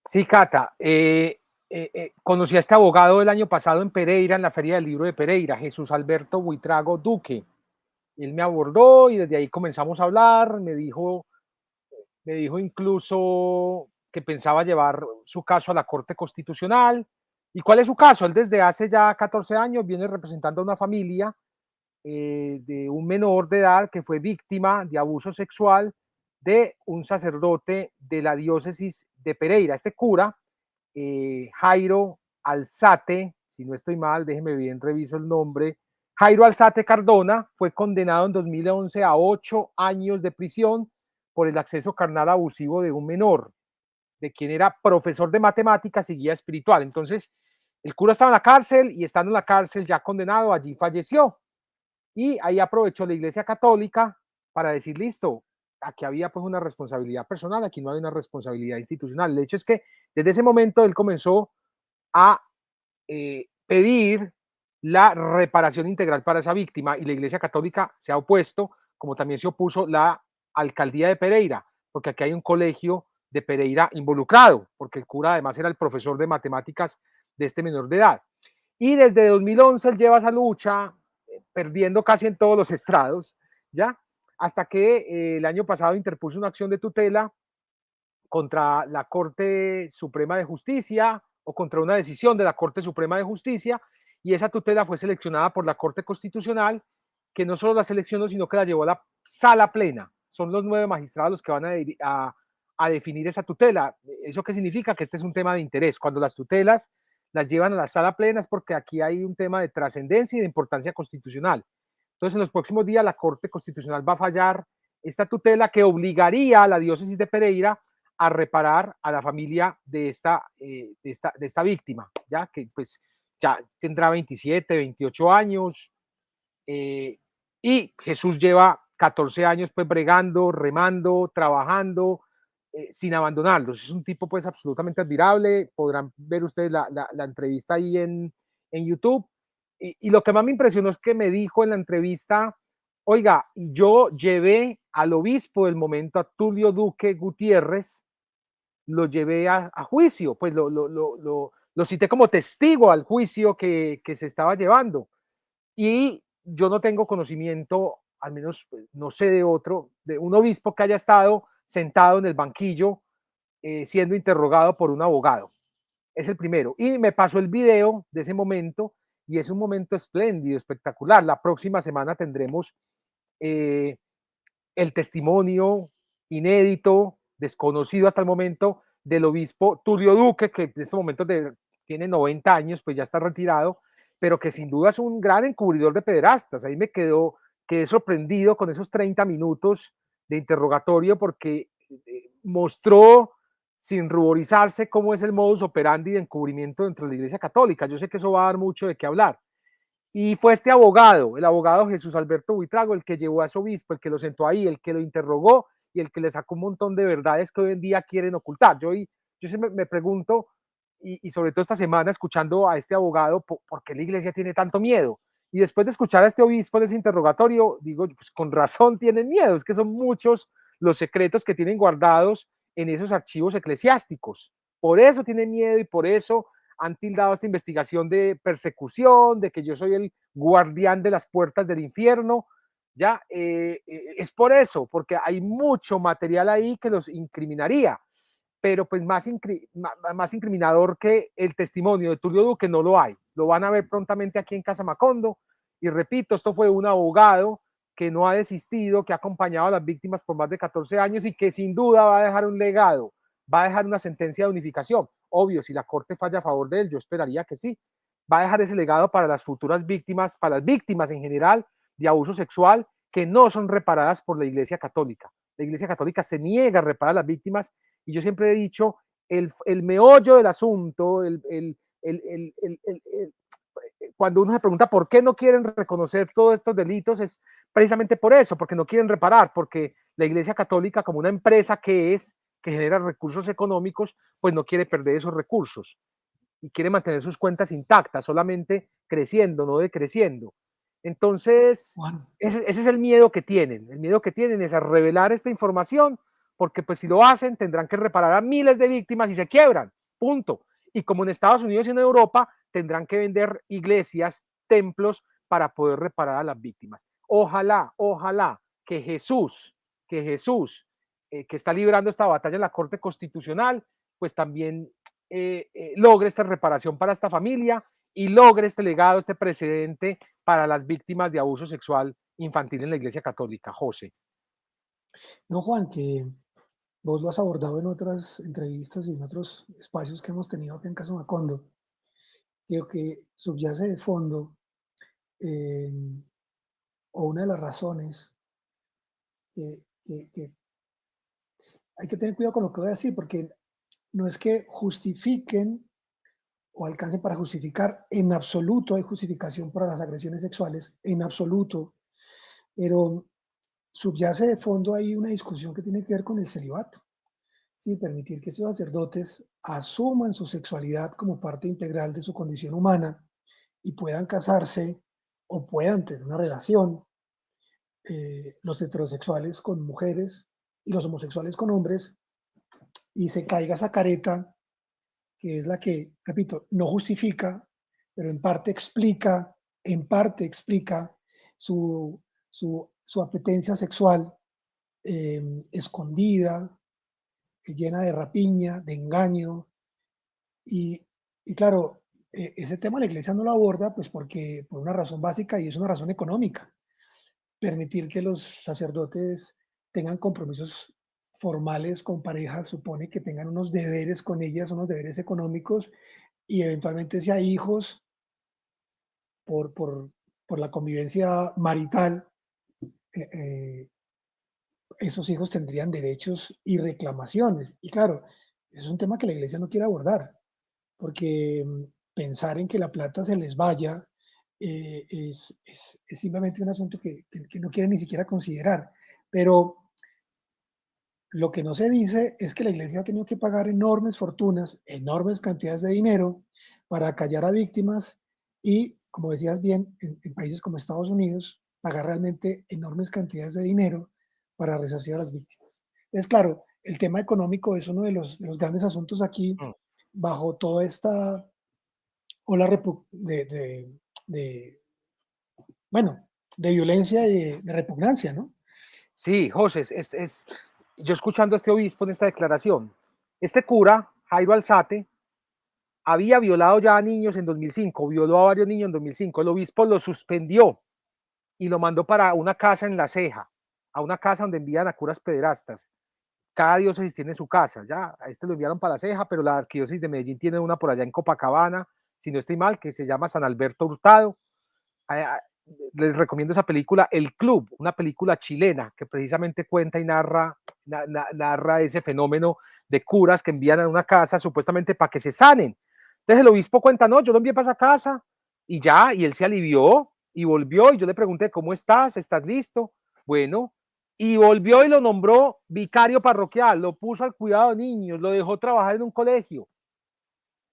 [SPEAKER 1] Sí, Cata. Conocí a este abogado el año pasado en Pereira, en la Feria del Libro de Pereira, Jesús Alberto Buitrago Duque. Él me abordó y desde ahí comenzamos a hablar, me dijo me dijo incluso que pensaba llevar su caso a la Corte Constitucional. ¿Y cuál es su caso? Él desde hace ya 14 años viene representando a una familia de un menor de edad que fue víctima de abuso sexual de un sacerdote de la diócesis de Pereira. Este cura, Jairo Alzate, si no estoy mal, déjeme bien, reviso el nombre. Jairo Alzate Cardona fue condenado en 2011 a 8 años de prisión por el acceso carnal abusivo de un menor, de quien era profesor de matemáticas y guía espiritual. Entonces, el cura estaba en la cárcel y estando en la cárcel ya condenado, allí falleció. Y ahí aprovechó la Iglesia Católica para decir, listo, aquí había pues una responsabilidad personal, aquí no hay una responsabilidad institucional. El hecho es que desde ese momento él comenzó a pedir la reparación integral para esa víctima y la Iglesia Católica se ha opuesto, como también se opuso la alcaldía de Pereira, porque aquí hay un colegio de Pereira involucrado, porque el cura además era el profesor de matemáticas de este menor de edad. Y desde 2011 él lleva esa lucha, perdiendo casi en todos los estrados, ¿ya? Hasta que el año pasado interpuso una acción de tutela contra la Corte Suprema de Justicia o contra una decisión de la Corte Suprema de Justicia, y esa tutela fue seleccionada por la Corte Constitucional, que no solo la seleccionó, sino que la llevó a la sala plena. Son los 9 magistrados los que van a definir esa tutela. ¿Eso qué significa? Que este es un tema de interés. Cuando las tutelas las llevan a la sala plena es porque aquí hay un tema de trascendencia y de importancia constitucional. Entonces, en los próximos días la Corte Constitucional va a fallar esta tutela que obligaría a la diócesis de Pereira a reparar a la familia de esta víctima, ya que pues ya tendrá 27, 28 años, y Jesús lleva 14 años pues bregando, remando, trabajando, sin abandonarlos. Es un tipo pues absolutamente admirable. Podrán ver ustedes la entrevista ahí en YouTube. Y lo que más me impresionó es que me dijo en la entrevista, oiga, yo llevé al obispo del momento, a Tulio Duque Gutiérrez, lo llevé a juicio, pues lo cité como testigo al juicio que se estaba llevando. Y yo no tengo conocimiento, al menos pues, no sé de otro, de un obispo que haya estado sentado en el banquillo siendo interrogado por un abogado. Es el primero. Y me pasó el video de ese momento y es un momento espléndido, espectacular. La próxima semana tendremos el testimonio inédito, desconocido hasta el momento, del obispo Tulio Duque, que en este momento tiene 90 años, pues ya está retirado, pero que sin duda es un gran encubridor de pederastas. Ahí quedé sorprendido con esos 30 minutos de interrogatorio porque mostró sin ruborizarse cómo es el modus operandi de encubrimiento dentro de la Iglesia Católica. Yo sé que eso va a dar mucho de qué hablar. Y fue este abogado, el abogado Jesús Alberto Buitrago, el que llevó a ese obispo, el que lo sentó ahí, el que lo interrogó y el que le sacó un montón de verdades que hoy en día quieren ocultar. Yo siempre me pregunto, y sobre todo esta semana escuchando a este abogado, ¿por qué la iglesia tiene tanto miedo? Y después de escuchar a este obispo en ese interrogatorio, digo, pues con razón tienen miedo, es que son muchos los secretos que tienen guardados en esos archivos eclesiásticos. Por eso tienen miedo y por eso han tildado esta investigación de persecución, de que yo soy el guardián de las puertas del infierno. Ya, es por eso, porque hay mucho material ahí que los incriminaría, pero pues más incriminador que el testimonio de Tulio Duque no lo hay. Lo van a ver prontamente aquí en Casa Macondo. Y repito, esto fue un abogado que no ha desistido, que ha acompañado a las víctimas por más de 14 años y que sin duda va a dejar un legado, va a dejar una sentencia de unificación. Obvio, si la Corte falla a favor de él, yo esperaría que sí. Va a dejar ese legado para las futuras víctimas, para las víctimas en general de abuso sexual que no son reparadas por la Iglesia Católica. La Iglesia Católica se niega a reparar a las víctimas y yo siempre he dicho, el meollo del asunto, cuando uno se pregunta por qué no quieren reconocer todos estos delitos, es precisamente por eso, porque no quieren reparar, porque la Iglesia Católica, como una empresa que genera recursos económicos, pues no quiere perder esos recursos y quiere mantener sus cuentas intactas, solamente creciendo, no decreciendo. Entonces, bueno, ese es el miedo que tienen. El miedo que tienen es a revelar esta información, porque pues si lo hacen tendrán que reparar a miles de víctimas y se quiebran, punto. Y como en Estados Unidos y en Europa, tendrán que vender iglesias, templos, para poder reparar a las víctimas. Ojalá que Jesús que está librando esta batalla en la Corte Constitucional, pues también logre esta reparación para esta familia y logre este legado, este precedente para las víctimas de abuso sexual infantil en la Iglesia Católica. José.
[SPEAKER 3] No, Juan, que vos lo has abordado en otras entrevistas y en otros espacios que hemos tenido acá en Casa Macondo. Creo que subyace de fondo, o una de las razones que hay que tener cuidado con lo que voy a decir, porque no es que justifiquen o alcancen para justificar, en absoluto hay justificación para las agresiones sexuales, en absoluto, pero subyace de fondo ahí una discusión que tiene que ver con el celibato. Sí, permitir que esos sacerdotes asuman su sexualidad como parte integral de su condición humana y puedan casarse o puedan tener una relación, los heterosexuales con mujeres y los homosexuales con hombres, y se caiga esa careta que es la que, repito, no justifica, pero en parte explica su apetencia sexual escondida, llena de rapiña, de engaño. Y claro, ese tema la iglesia no lo aborda, pues porque por una razón básica y es una razón económica. Permitir que los sacerdotes tengan compromisos formales con parejas supone que tengan unos deberes con ellas, unos deberes económicos y eventualmente si hay hijos por la convivencia marital, eh, eh, esos hijos tendrían derechos y reclamaciones. Y claro, es un tema que la iglesia no quiere abordar, porque pensar en que la plata se les vaya es simplemente un asunto que no quieren ni siquiera considerar. Pero lo que no se dice es que la iglesia ha tenido que pagar enormes fortunas, enormes cantidades de dinero para callar a víctimas y, como decías bien, en países como Estados Unidos, pagar realmente enormes cantidades de dinero para resarcir a las víctimas. Es claro, el tema económico es uno de los grandes asuntos aquí, bajo toda esta ola de, bueno, de violencia y de repugnancia, ¿no?
[SPEAKER 1] Sí, José, yo escuchando a este obispo en esta declaración, este cura, Jairo Alzate, había violado ya a niños en 2005, violó a varios niños en 2005, el obispo lo suspendió y lo mandó para una casa en La Ceja, a una casa donde envían a curas pederastas. Cada diócesis tiene su casa, ya, a este lo enviaron para La Ceja, pero la arquidiócesis de Medellín tiene una por allá en Copacabana, si no estoy mal, que se llama San Alberto Hurtado. Les recomiendo esa película, El Club, una película chilena que precisamente cuenta y narra ese fenómeno de curas que envían a una casa supuestamente para que se sanen. Entonces el obispo cuenta, no, yo lo envié para esa casa y ya, y él se alivió y volvió y yo le pregunté, ¿cómo estás? ¿Estás listo? Bueno, y volvió y lo nombró vicario parroquial, lo puso al cuidado de niños, lo dejó trabajar en un colegio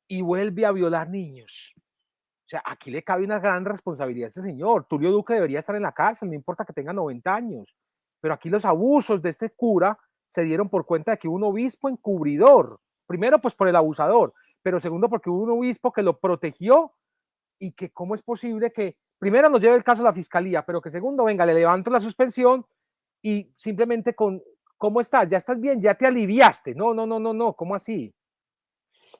[SPEAKER 1] y vuelve a violar niños. O sea, aquí le cabe una gran responsabilidad a este señor. Tulio Duque debería estar en la cárcel, no importa que tenga 90 años. Pero aquí los abusos de este cura se dieron por cuenta de que hubo un obispo encubridor. Primero, pues por el abusador, pero segundo, porque hubo un obispo que lo protegió y que cómo es posible que primero nos lleve el caso a la fiscalía, pero que segundo, venga, le levanto la suspensión y simplemente con, ¿cómo estás? ¿Ya estás bien? ¿Ya te aliviaste? No, no, no, no, no, ¿cómo así?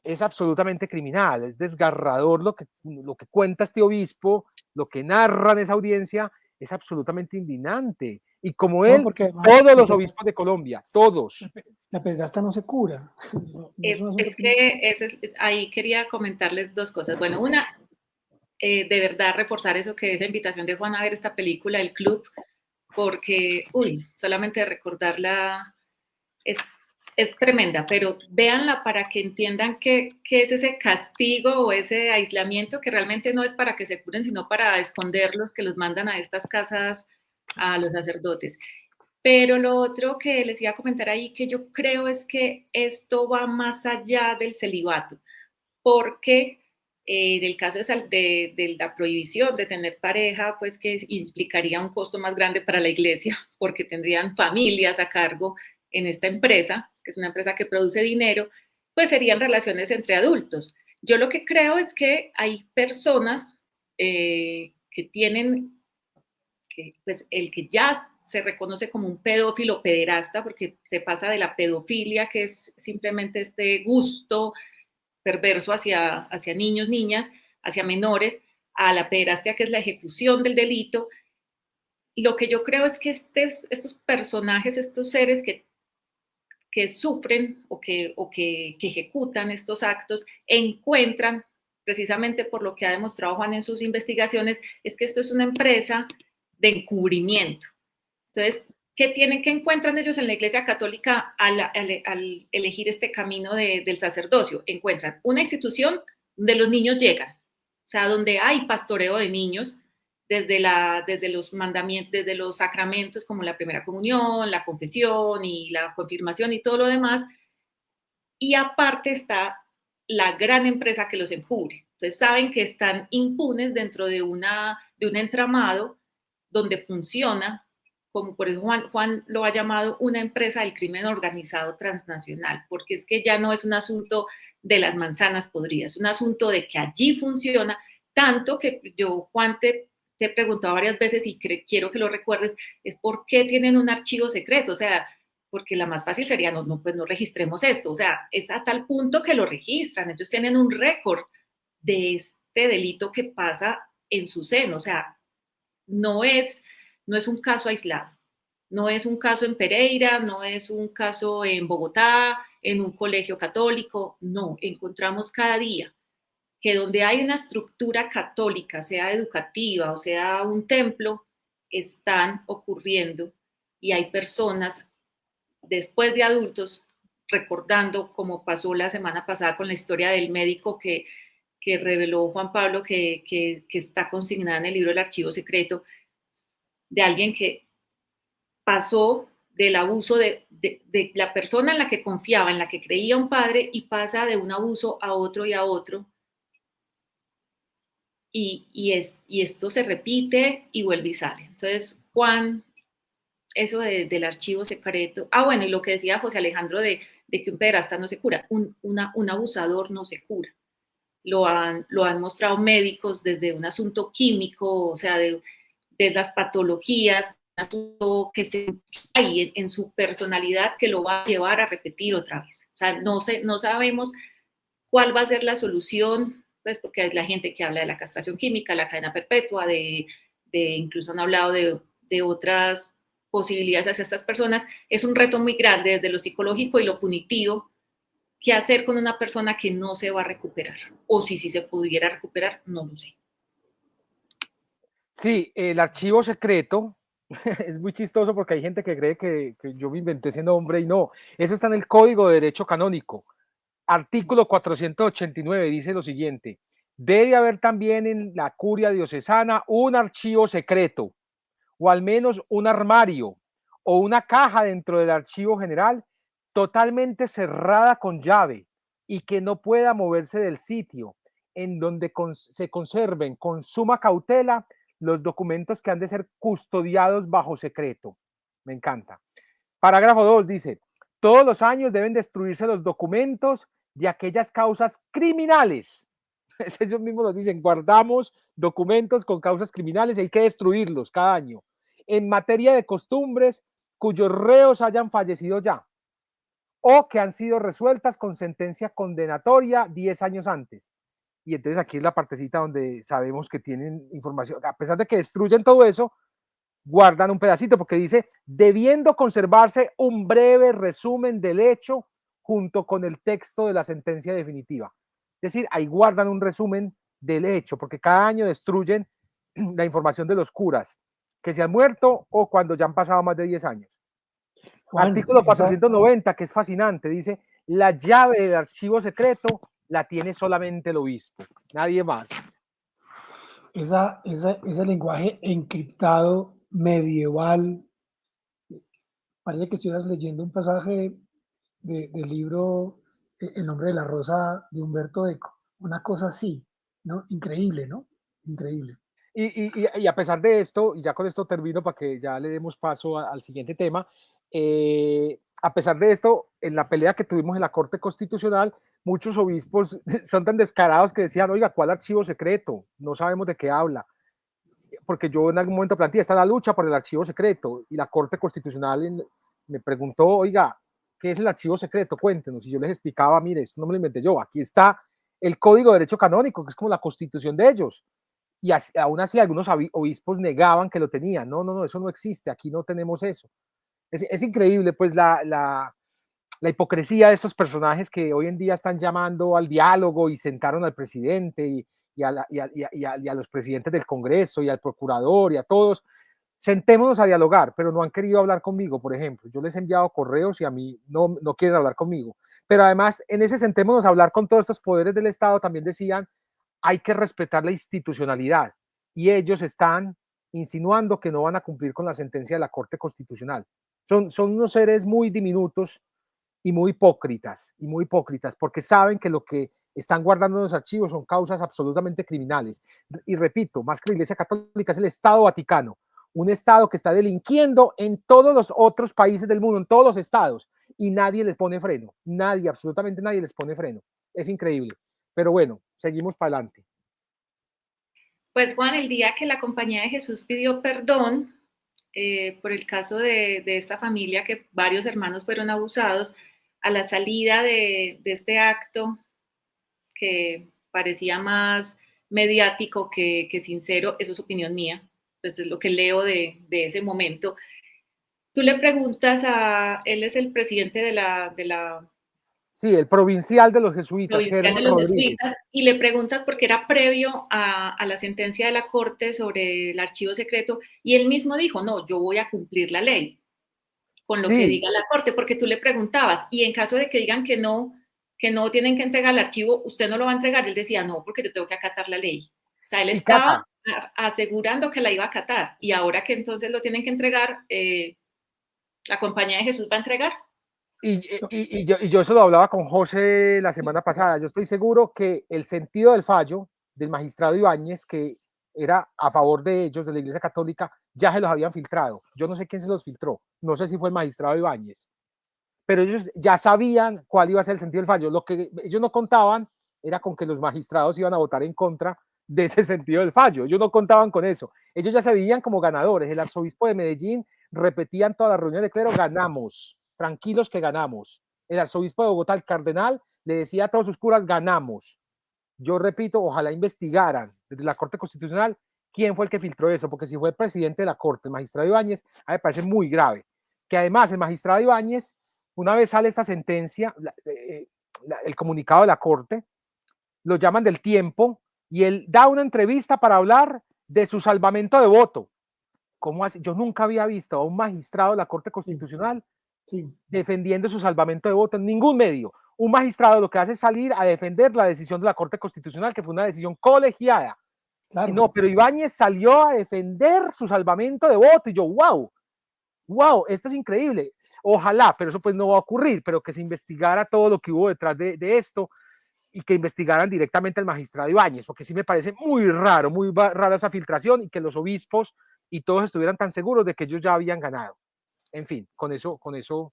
[SPEAKER 1] Es absolutamente criminal, es desgarrador lo que cuenta este obispo, lo que narra en esa audiencia, es absolutamente indignante. Y como
[SPEAKER 3] No,
[SPEAKER 1] él,
[SPEAKER 3] porque además
[SPEAKER 1] todos los obispos de Colombia, todos.
[SPEAKER 3] la pederasta no se cura. No es un asunto
[SPEAKER 2] Ahí quería comentarles dos cosas. Bueno, una, de verdad reforzar eso que esa invitación de Juan a ver esta película, El Club, porque, solamente recordarla es tremenda, pero véanla para que entiendan qué es ese castigo o ese aislamiento que realmente no es para que se curen, sino para esconderlos, que los mandan a estas casas a los sacerdotes. Pero lo otro que les iba a comentar ahí, que yo creo es que esto va más allá del celibato, porque en el caso de la prohibición de tener pareja, pues que implicaría un costo más grande para la iglesia, porque tendrían familias a cargo en esta empresa, que es una empresa que produce dinero, pues serían relaciones entre adultos. Yo lo que creo es que hay personas que tienen, pues el que ya se reconoce como un pedófilo pederasta, porque se pasa de la pedofilia, que es simplemente este gusto perverso hacia niños, niñas, hacia menores, a la pederastia, que es la ejecución del delito. Y lo que yo creo es que estos personajes, estos seres que sufren o que ejecutan estos actos, encuentran, precisamente por lo que ha demostrado Juan en sus investigaciones, es que esto es una empresa de encubrimiento. Entonces, ¿qué encuentran ellos en la Iglesia Católica al elegir este camino del sacerdocio? Encuentran una institución donde los niños llegan, o sea, donde hay pastoreo de niños, desde los mandamientos, desde los sacramentos como la primera comunión, la confesión y la confirmación y todo lo demás. Y aparte está la gran empresa que los encubre. Entonces saben que están impunes dentro de un entramado donde funciona, como por eso Juan lo ha llamado una empresa del crimen organizado transnacional, porque es que ya no es un asunto de las manzanas podridas, es un asunto de que allí funciona, tanto que yo, Juan, te he preguntado varias veces y quiero que lo recuerdes, es por qué tienen un archivo secreto, o sea, porque la más fácil sería, pues no registremos esto, o sea, es a tal punto que lo registran, ellos tienen un récord de este delito que pasa en su seno, o sea, no es un caso aislado, no es un caso en Pereira, no es un caso en Bogotá, en un colegio católico, no, encontramos cada día que donde hay una estructura católica, sea educativa o sea un templo, están ocurriendo y hay personas después de adultos recordando, como pasó la semana pasada con la historia del médico que reveló Juan Pablo, que está consignada en el libro del archivo secreto, de alguien que pasó del abuso de la persona en la que confiaba, en la que creía un padre, y pasa de un abuso a otro y a otro. Y esto se repite y vuelve y sale. Entonces, Juan, eso del archivo secreto. Bueno, y lo que decía José Alejandro de que un pederasta no se cura, un abusador no se cura. Lo han mostrado médicos desde un asunto químico, o sea, de las patologías, un asunto que se hay en su personalidad que lo va a llevar a repetir otra vez. O sea, no sabemos cuál va a ser la solución, pues porque hay la gente que habla de la castración química, la cadena perpetua, incluso han hablado de otras posibilidades hacia estas personas. Es un reto muy grande desde lo psicológico y lo punitivo. ¿Qué hacer con una persona que no se va a recuperar? O si se pudiera recuperar, no lo sé.
[SPEAKER 1] Sí, el archivo secreto es muy chistoso porque hay gente que cree que yo me inventé ese nombre y no. Eso está en el Código de Derecho Canónico. Artículo 489 dice lo siguiente: debe haber también en la curia diocesana un archivo secreto, o al menos un armario o una caja dentro del archivo general totalmente cerrada con llave y que no pueda moverse del sitio, en donde se conserven con suma cautela los documentos que han de ser custodiados bajo secreto. Me encanta. Parágrafo 2 dice: todos los años deben destruirse los documentos de aquellas causas criminales. Ellos mismos lo dicen: guardamos documentos con causas criminales y hay que destruirlos cada año. En materia de costumbres cuyos reos hayan fallecido ya o que han sido resueltas con sentencia condenatoria 10 años antes. Y entonces aquí es la partecita donde sabemos que tienen información. A pesar de que destruyen todo eso, guardan un pedacito porque dice: debiendo conservarse un breve resumen del hecho junto con el texto de la sentencia definitiva. Es decir, ahí guardan un resumen del hecho, porque cada año destruyen la información de los curas que se han muerto o cuando ya han pasado más de 10 años. Juan, artículo 490, que es fascinante, dice: la llave del archivo secreto la tiene solamente el obispo, nadie más.
[SPEAKER 3] Ese lenguaje encriptado medieval, parece que estuvieras leyendo un pasaje del libro El nombre de la rosa de Humberto Eco, una cosa así, ¿no? Increíble, ¿no? Increíble.
[SPEAKER 1] Y a pesar de esto, y ya con esto termino para que ya le demos paso al siguiente tema, a pesar de esto, en la pelea que tuvimos en la Corte Constitucional, muchos obispos son tan descarados que decían: oiga, ¿cuál archivo secreto? No sabemos de qué habla. porque yo en algún momento planteé, está la lucha por el archivo secreto, y la Corte Constitucional me preguntó, oiga, ¿qué es el archivo secreto? Cuéntenos. Y yo les explicaba, mire, esto no me lo inventé yo, aquí está el Código de Derecho Canónico, que es como la constitución de ellos. Y aún así algunos obispos negaban que lo tenían. No, eso no existe, aquí no tenemos eso. Es increíble, pues, la hipocresía de estos personajes que hoy en día están llamando al diálogo y sentaron al presidente y a los presidentes del Congreso y al procurador y a todos. Sentémonos a dialogar, pero no han querido hablar conmigo, por ejemplo. Yo les he enviado correos y a mí no quieren hablar conmigo. Pero además, en ese sentémonos a hablar con todos estos poderes del Estado, también decían, hay que respetar la institucionalidad. Y ellos están insinuando que no van a cumplir con la sentencia de la Corte Constitucional. Son unos seres muy diminutos y muy hipócritas, porque saben que lo que están guardando en los archivos son causas absolutamente criminales. Y repito, más que la Iglesia Católica, es el Estado Vaticano, un Estado que está delinquiendo en todos los otros países del mundo, en todos los estados, y nadie les pone freno, nadie, absolutamente nadie les pone freno. Es increíble. Pero bueno, seguimos para adelante.
[SPEAKER 2] Pues Juan, el día que la Compañía de Jesús pidió perdón por el caso de esta familia, que varios hermanos fueron abusados, a la salida de este acto que parecía más mediático que sincero, eso es opinión mía, pues es lo que leo de ese momento. Tú le preguntas él es el presidente de la
[SPEAKER 1] Sí, el provincial de los jesuitas,
[SPEAKER 2] Germán Rodríguez. Y le preguntas porque era previo a la sentencia de la Corte sobre el archivo secreto, y él mismo dijo, no, yo voy a cumplir la ley con lo que diga la Corte, porque tú le preguntabas, y en caso de que digan que no tienen que entregar el archivo, ¿usted no lo va a entregar? Él decía, no, porque yo tengo que acatar la ley. O sea, él estaba asegurando que la iba a acatar, y ahora que entonces lo tienen que entregar, la Compañía de Jesús va a entregar.
[SPEAKER 1] Y yo eso lo hablaba con José la semana pasada. Yo estoy seguro que el sentido del fallo del magistrado Ibáñez, que era a favor de ellos, de la Iglesia Católica, ya se los habían filtrado. Yo no sé quién se los filtró. No sé si fue el magistrado Ibáñez. Pero ellos ya sabían cuál iba a ser el sentido del fallo. Lo que ellos no contaban era con que los magistrados iban a votar en contra de ese sentido del fallo. Ellos no contaban con eso. Ellos ya se veían como ganadores. El arzobispo de Medellín repetía en todas las reuniones de clero, ganamos, tranquilos que ganamos. El arzobispo de Bogotá, el cardenal, le decía a todos sus curas, ganamos. Yo repito, ojalá investigaran desde la Corte Constitucional quién fue el que filtró eso, porque si fue el presidente de la Corte, el magistrado Ibáñez, a mí me parece muy grave. Que además el magistrado Ibáñez, una vez sale esta sentencia, el comunicado de la Corte, lo llaman del Tiempo y él da una entrevista para hablar de su salvamento de voto. ¿Cómo así? Yo nunca había visto a un magistrado de la Corte Constitucional defendiendo su salvamento de voto en ningún medio. Un magistrado lo que hace es salir a defender la decisión de la Corte Constitucional, que fue una decisión colegiada. Claro. No, pero Ibáñez salió a defender su salvamento de voto y yo, wow, esto es increíble. Ojalá, pero eso pues no va a ocurrir, pero que se investigara todo lo que hubo detrás de esto y que investigaran directamente al magistrado Ibáñez, porque sí me parece muy rara esa filtración y que los obispos y todos estuvieran tan seguros de que ellos ya habían ganado. En fin, con eso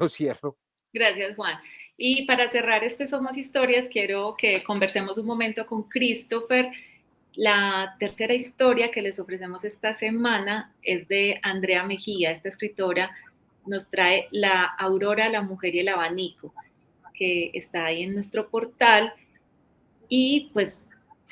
[SPEAKER 1] cierro.
[SPEAKER 2] Gracias, Juan. Y para cerrar este Somos Historias, quiero que conversemos un momento con Christopher. La tercera historia que les ofrecemos esta semana es de Andrea Mejía. Esta escritora nos trae La Aurora, la Mujer y el Abanico, que está ahí en nuestro portal y pues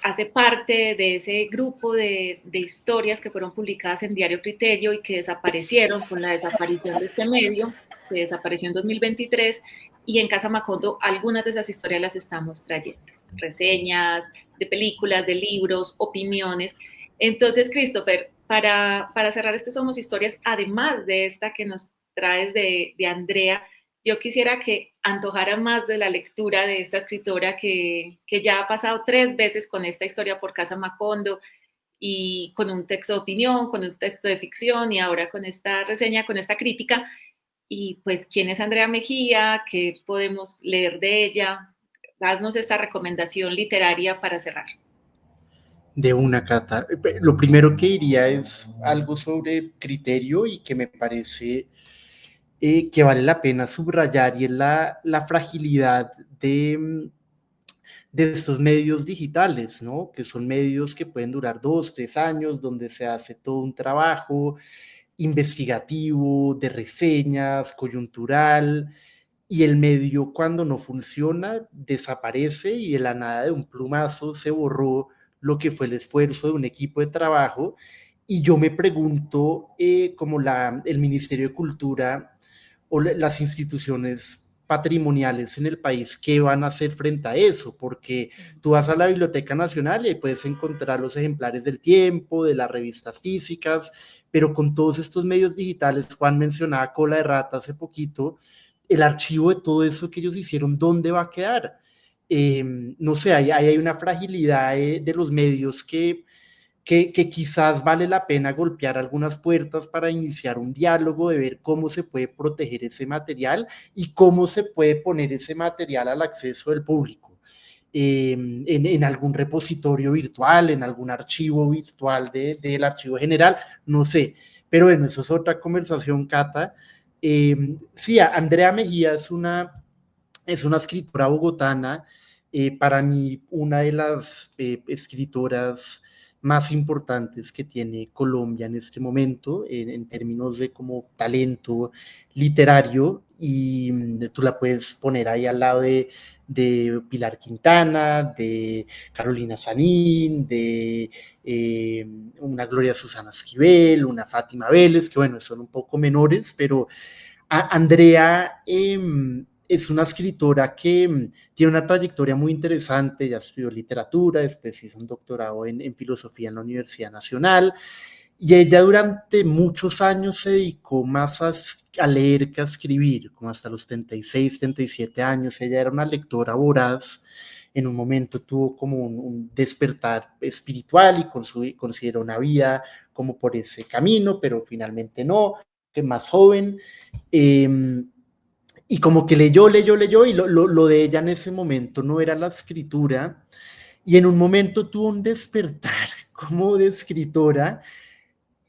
[SPEAKER 2] hace parte de ese grupo de historias que fueron publicadas en Diario Criterio y que desaparecieron con la desaparición de este medio, que desapareció en 2023, y en Casa Macondo algunas de esas historias las estamos trayendo. Reseñas de películas, de libros, opiniones. Entonces, Christopher, para cerrar este Somos Historias, además de esta que nos traes de Andrea, yo quisiera que antojara más de la lectura de esta escritora que ya ha pasado 3 veces con esta historia por Casa Macondo, y con un texto de opinión, con un texto de ficción, y ahora con esta reseña, con esta crítica. Y pues, ¿quién es Andrea Mejía? ¿Qué podemos leer de ella? Haznos esta recomendación literaria para cerrar.
[SPEAKER 4] De una, Cata. Lo primero que diría es algo sobre Criterio y que me parece que vale la pena subrayar, y es la fragilidad de de estos medios digitales, ¿no? Que son medios que pueden durar 2, 3 años, donde se hace todo un trabajo investigativo, de reseñas, coyuntural, y el medio cuando no funciona desaparece y de la nada de un plumazo se borró lo que fue el esfuerzo de un equipo de trabajo. Y yo me pregunto, como el Ministerio de Cultura o las instituciones patrimoniales en el país, ¿qué van a hacer frente a eso? Porque tú vas a la Biblioteca Nacional y puedes encontrar los ejemplares del Tiempo, de las revistas físicas, pero con todos estos medios digitales, Juan mencionaba Cola de Rata hace poquito, el archivo de todo eso que ellos hicieron, ¿dónde va a quedar? No sé, ahí hay una fragilidad de los medios que quizás vale la pena golpear algunas puertas para iniciar un diálogo de ver cómo se puede proteger ese material y cómo se puede poner ese material al acceso del público. En algún repositorio virtual, en algún archivo virtual del archivo general, no sé. Pero bueno, eso es otra conversación, Cata. Sí, Andrea Mejía es una escritora bogotana, para mí una de las escritoras más importantes que tiene Colombia en este momento, en términos de como talento literario, y tú la puedes poner ahí al lado de Pilar Quintana, de Carolina Sanín, de una Gloria Susana Esquivel, una Fátima Vélez, que bueno, son un poco menores, pero Andrea es una escritora que tiene una trayectoria muy interesante. Ella estudió literatura, después hizo un doctorado en filosofía en la Universidad Nacional, y ella durante muchos años se dedicó más a leer que a escribir, como hasta los 36, 37 años. Ella era una lectora voraz. En un momento tuvo como un despertar espiritual y consideró una vida como por ese camino, pero finalmente no, que más joven. Y como que leyó, y lo de ella en ese momento no era la escritura, y en un momento tuvo un despertar como de escritora,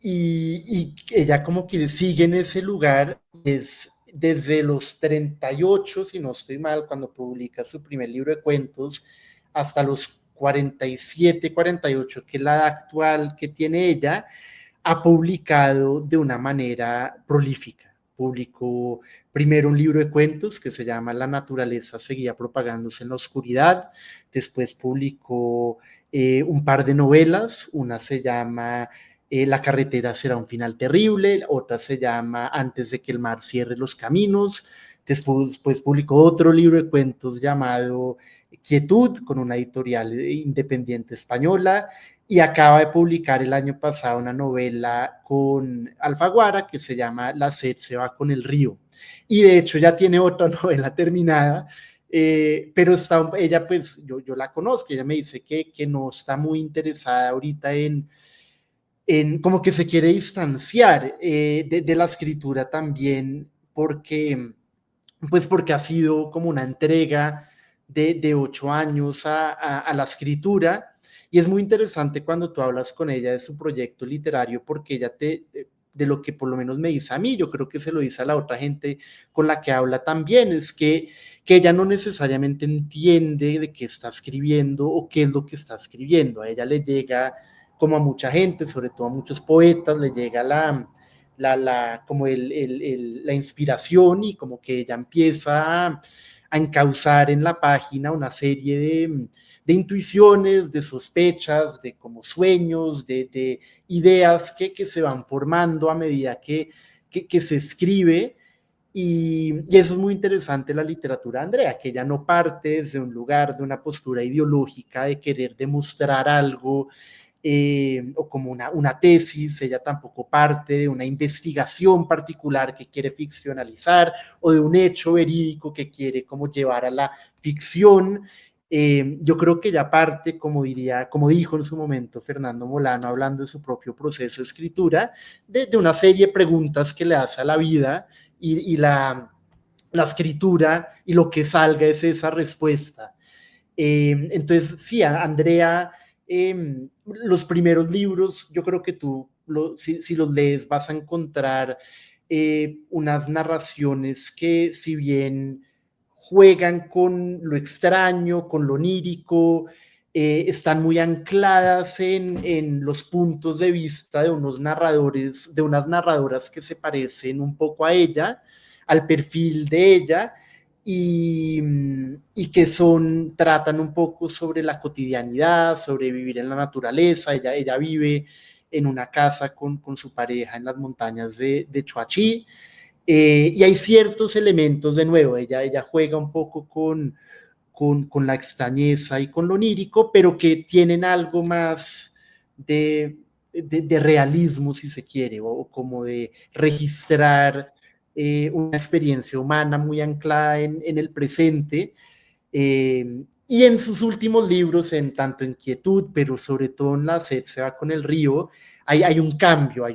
[SPEAKER 4] y ella como que sigue en ese lugar. Es desde los 38, si no estoy mal, cuando publica su primer libro de cuentos, hasta los 47, 48, que es la edad actual que tiene ella, ha publicado de una manera prolífica. Publicó primero un libro de cuentos que se llama La naturaleza seguía propagándose en la oscuridad. Después publicó un par de novelas. Una se llama La carretera será un final terrible. Otra se llama Antes de que el mar cierre los caminos. Después publicó otro libro de cuentos llamado Quietud, con una editorial independiente española, y acaba de publicar el año pasado una novela con Alfaguara que se llama La sed se va con el río, y de hecho ya tiene otra novela terminada, pero ella, pues yo la conozco. Ella me dice que no está muy interesada ahorita en como que se quiere distanciar de la escritura también, porque ha sido como una entrega de 8 años a la escritura. Y es muy interesante cuando tú hablas con ella de su proyecto literario, porque ella de lo que por lo menos me dice a mí, yo creo que se lo dice a la otra gente con la que habla también, es que ella no necesariamente entiende de qué está escribiendo o qué es lo que está escribiendo. A ella le llega, como a mucha gente, sobre todo a muchos poetas, le llega como la inspiración, y como que ella empieza a encauzar en la página una serie de intuiciones, de sospechas, de como sueños, de ideas que se van formando a medida que se escribe. Y eso es muy interesante en la literatura, Andrea, que ella no parte desde un lugar, de una postura ideológica de querer demostrar algo, o como una tesis. Ella tampoco parte de una investigación particular que quiere ficcionalizar, o de un hecho verídico que quiere como llevar a la ficción. Yo creo que ella parte, como dijo en su momento Fernando Molano, hablando de su propio proceso de escritura, de una serie de preguntas que le hace a la vida, y la escritura, y lo que salga es esa respuesta. Entonces, sí, Andrea, los primeros libros, yo creo que tú, si los lees, vas a encontrar unas narraciones que, si bien juegan con lo extraño, con lo onírico, están muy ancladas en los puntos de vista de unos narradores, de unas narradoras que se parecen un poco a ella, al perfil de ella, y que tratan un poco sobre la cotidianidad, sobre vivir en la naturaleza. Ella vive en una casa con su pareja en las montañas de Choachí, y hay ciertos elementos, de nuevo, ella juega un poco con la extrañeza y con lo onírico, pero que tienen algo más de realismo, si se quiere, o como de registrar una experiencia humana muy anclada en el presente. Y en sus últimos libros, tanto en Quietud, pero sobre todo en La sed se va con el río, hay un cambio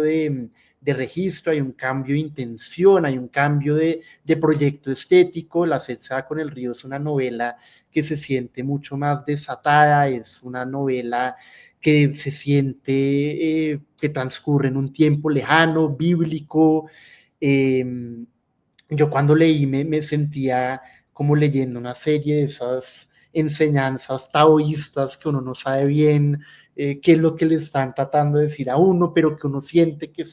[SPEAKER 4] de registro, hay un cambio de intención, hay un cambio de proyecto estético. La sed se va con el río es una novela que se siente mucho más desatada, es una novela que se siente que transcurre en un tiempo lejano, bíblico. Yo cuando leí me sentía como leyendo una serie de esas enseñanzas taoístas que uno no sabe bien qué es lo que le están tratando de decir a uno, pero que uno siente que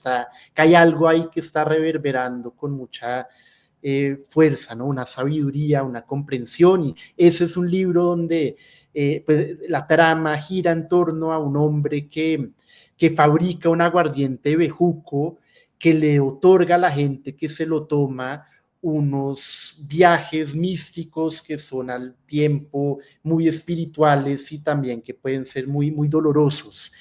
[SPEAKER 4] hay algo ahí que está reverberando con mucha fuerza, ¿no? Una sabiduría, una comprensión, y ese es un libro donde pues, la trama gira en torno a un hombre que fabrica un aguardiente de bejuco que le otorga a la gente que se lo toma unos viajes místicos que son al tiempo muy espirituales y también que pueden ser muy, muy dolorosos.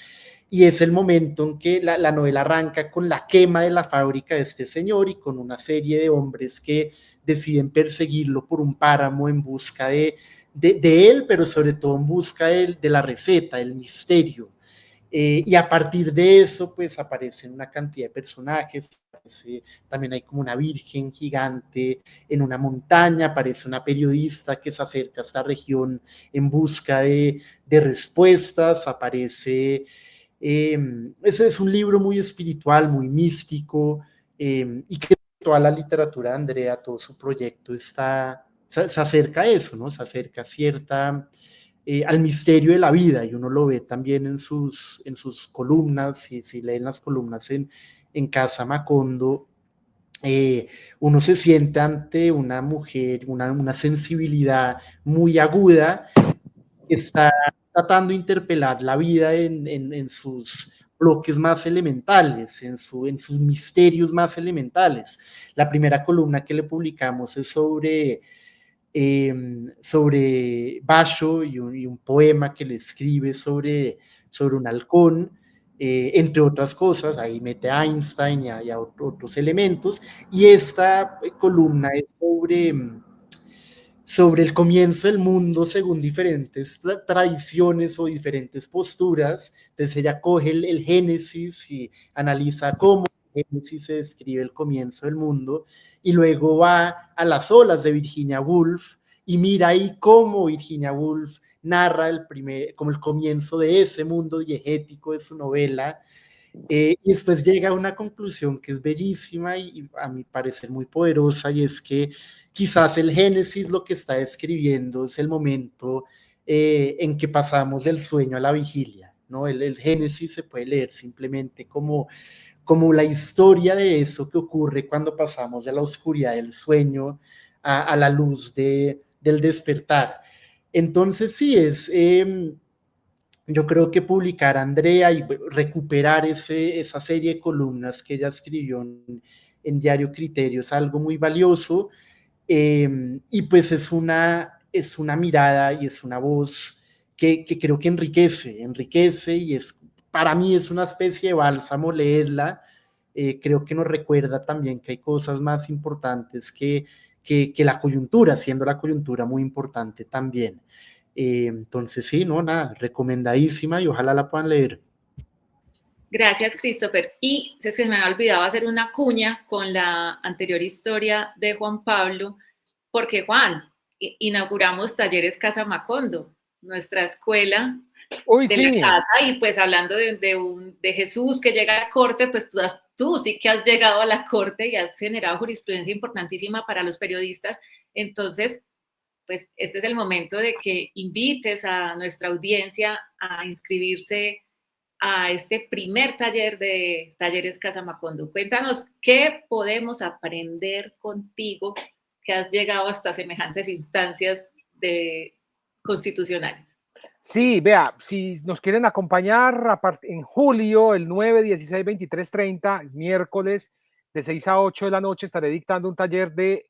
[SPEAKER 4] Y es el momento en que la novela arranca con la quema de la fábrica de este señor y con una serie de hombres que deciden perseguirlo por un páramo en busca de él, pero sobre todo en busca de la receta, del misterio. Y a partir de eso, pues aparecen una cantidad de personajes. También hay como una virgen gigante en una montaña, aparece una periodista que se acerca a esta región en busca de respuestas, aparece... ese es un libro muy espiritual, muy místico, y que toda la literatura de Andrea, todo su proyecto se acerca a eso, ¿no? Se acerca a al misterio de la vida, y uno lo ve también en sus columnas. Si leen las columnas en Casa Macondo, uno se siente ante una mujer, una sensibilidad muy aguda, que está tratando de interpelar la vida en sus bloques más elementales, en sus misterios más elementales. La primera columna que le publicamos es sobre Basho y un poema que le escribe sobre un halcón, entre otras cosas. Ahí mete a Einstein y a otros elementos, y esta columna es sobre el comienzo del mundo según diferentes tradiciones o diferentes posturas. Entonces ella coge el Génesis y analiza cómo el Génesis se describe el comienzo del mundo, y luego va a las olas de Virginia Woolf y mira ahí cómo Virginia Woolf narra como el comienzo de ese mundo diegético de su novela. Y después llega a una conclusión que es bellísima y a mi parecer muy poderosa, y es que quizás el Génesis lo que está describiendo es el momento en que pasamos del sueño a la vigilia, ¿no? El Génesis se puede leer simplemente como la historia de eso que ocurre cuando pasamos de la oscuridad del sueño a la luz del despertar. Entonces sí, yo creo que publicar Andrea y recuperar esa serie de columnas que ella escribió en Diario Criterio es algo muy valioso, y pues es una mirada y es una voz que creo que enriquece, y para mí es una especie de bálsamo leerla. Creo que nos recuerda también que hay cosas más importantes que la coyuntura, siendo la coyuntura muy importante también. Entonces sí, no, nada, recomendadísima, y ojalá la puedan leer.
[SPEAKER 2] Gracias, Christopher. Y se me había olvidado hacer una cuña con la anterior historia de Juan Pablo, porque Juan, inauguramos Talleres Casa Macondo, nuestra escuela de
[SPEAKER 1] sí.
[SPEAKER 2] la casa, y pues hablando de Jesús que llega a la corte, pues tú sí que has llegado a la corte y has generado jurisprudencia importantísima para los periodistas. Entonces, pues este es el momento de que invites a nuestra audiencia a inscribirse a este primer taller de Talleres Casa Macondo. Cuéntanos qué podemos aprender contigo que has llegado hasta semejantes instancias constitucionales.
[SPEAKER 1] Sí, vea, si nos quieren acompañar en julio, el 9, 16, 23, 30, miércoles, de 6 a 8 de la noche, estaré dictando un taller de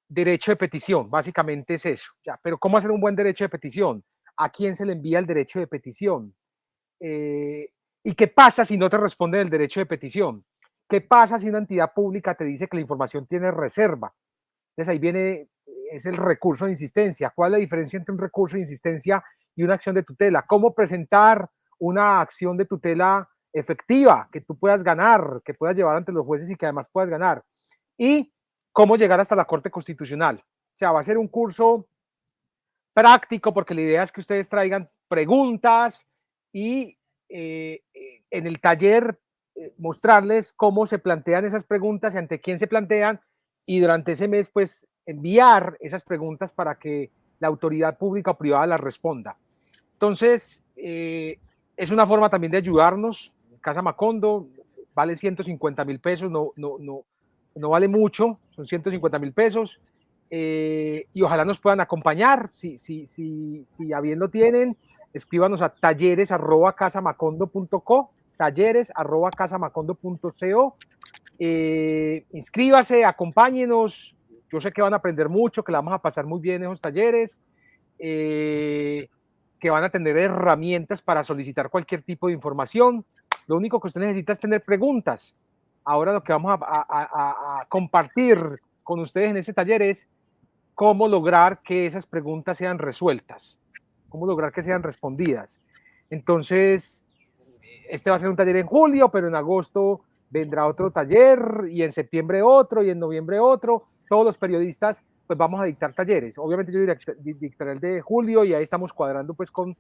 [SPEAKER 1] derecho de petición. Básicamente es eso. Ya, pero ¿cómo hacer un buen derecho de petición? ¿A quién se le envía el derecho de petición? ¿Y qué pasa si no te responde el derecho de petición? ¿Qué pasa si una entidad pública te dice que la información tiene reserva? Entonces ahí viene, es el recurso de insistencia. ¿Cuál es la diferencia entre un recurso de insistencia y una acción de tutela? ¿Cómo presentar una acción de tutela efectiva que tú puedas ganar, que puedas llevar ante los jueces y que además puedas ganar? Y cómo llegar hasta la Corte Constitucional. O sea, va a ser un curso práctico porque la idea es que ustedes traigan preguntas y en el taller mostrarles cómo se plantean esas preguntas y ante quién se plantean, y durante ese mes pues enviar esas preguntas para que la autoridad pública o privada las responda. Entonces, es una forma también de ayudarnos. Casa Macondo vale 150,000 pesos, no vale mucho, son 150,000 pesos. Y ojalá nos puedan acompañar. Si a bien lo tienen, escríbanos a talleres@casamacondo.co, talleres@casamacondo.co. Inscríbase, acompáñenos. Yo sé que van a aprender mucho, que la vamos a pasar muy bien en esos talleres, que van a tener herramientas para solicitar cualquier tipo de información. Lo único que usted necesita es tener preguntas. Ahora lo que vamos a compartir con ustedes en este taller es cómo lograr que esas preguntas sean resueltas, cómo lograr que sean respondidas. Entonces, este va a ser un taller en julio, pero en agosto vendrá otro taller y en septiembre otro y en noviembre otro. Todos los periodistas pues vamos a dictar talleres. Obviamente yo dictaré el de julio y ahí estamos cuadrando pues con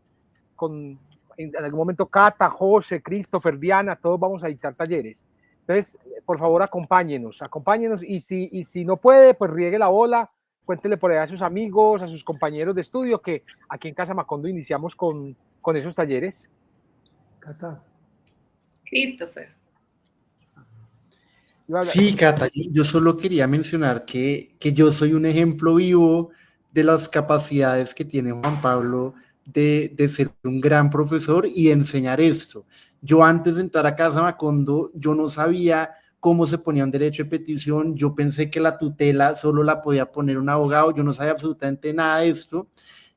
[SPEAKER 1] en algún momento Cata, José, Christopher, Diana, todos vamos a dictar talleres. Entonces, por favor, acompáñenos y si no puede, pues riegue la bola, cuéntele por ahí a sus amigos, a sus compañeros de estudio, que aquí en Casa Macondo iniciamos con esos talleres.
[SPEAKER 3] Cata.
[SPEAKER 2] Christopher.
[SPEAKER 4] Sí, Cata, yo solo quería mencionar que yo soy un ejemplo vivo de las capacidades que tiene Juan Pablo de ser un gran profesor y de enseñar esto. Yo antes de entrar a Casa Macondo, yo no sabía cómo se ponía un derecho de petición, yo pensé que la tutela solo la podía poner un abogado, yo no sabía absolutamente nada de esto,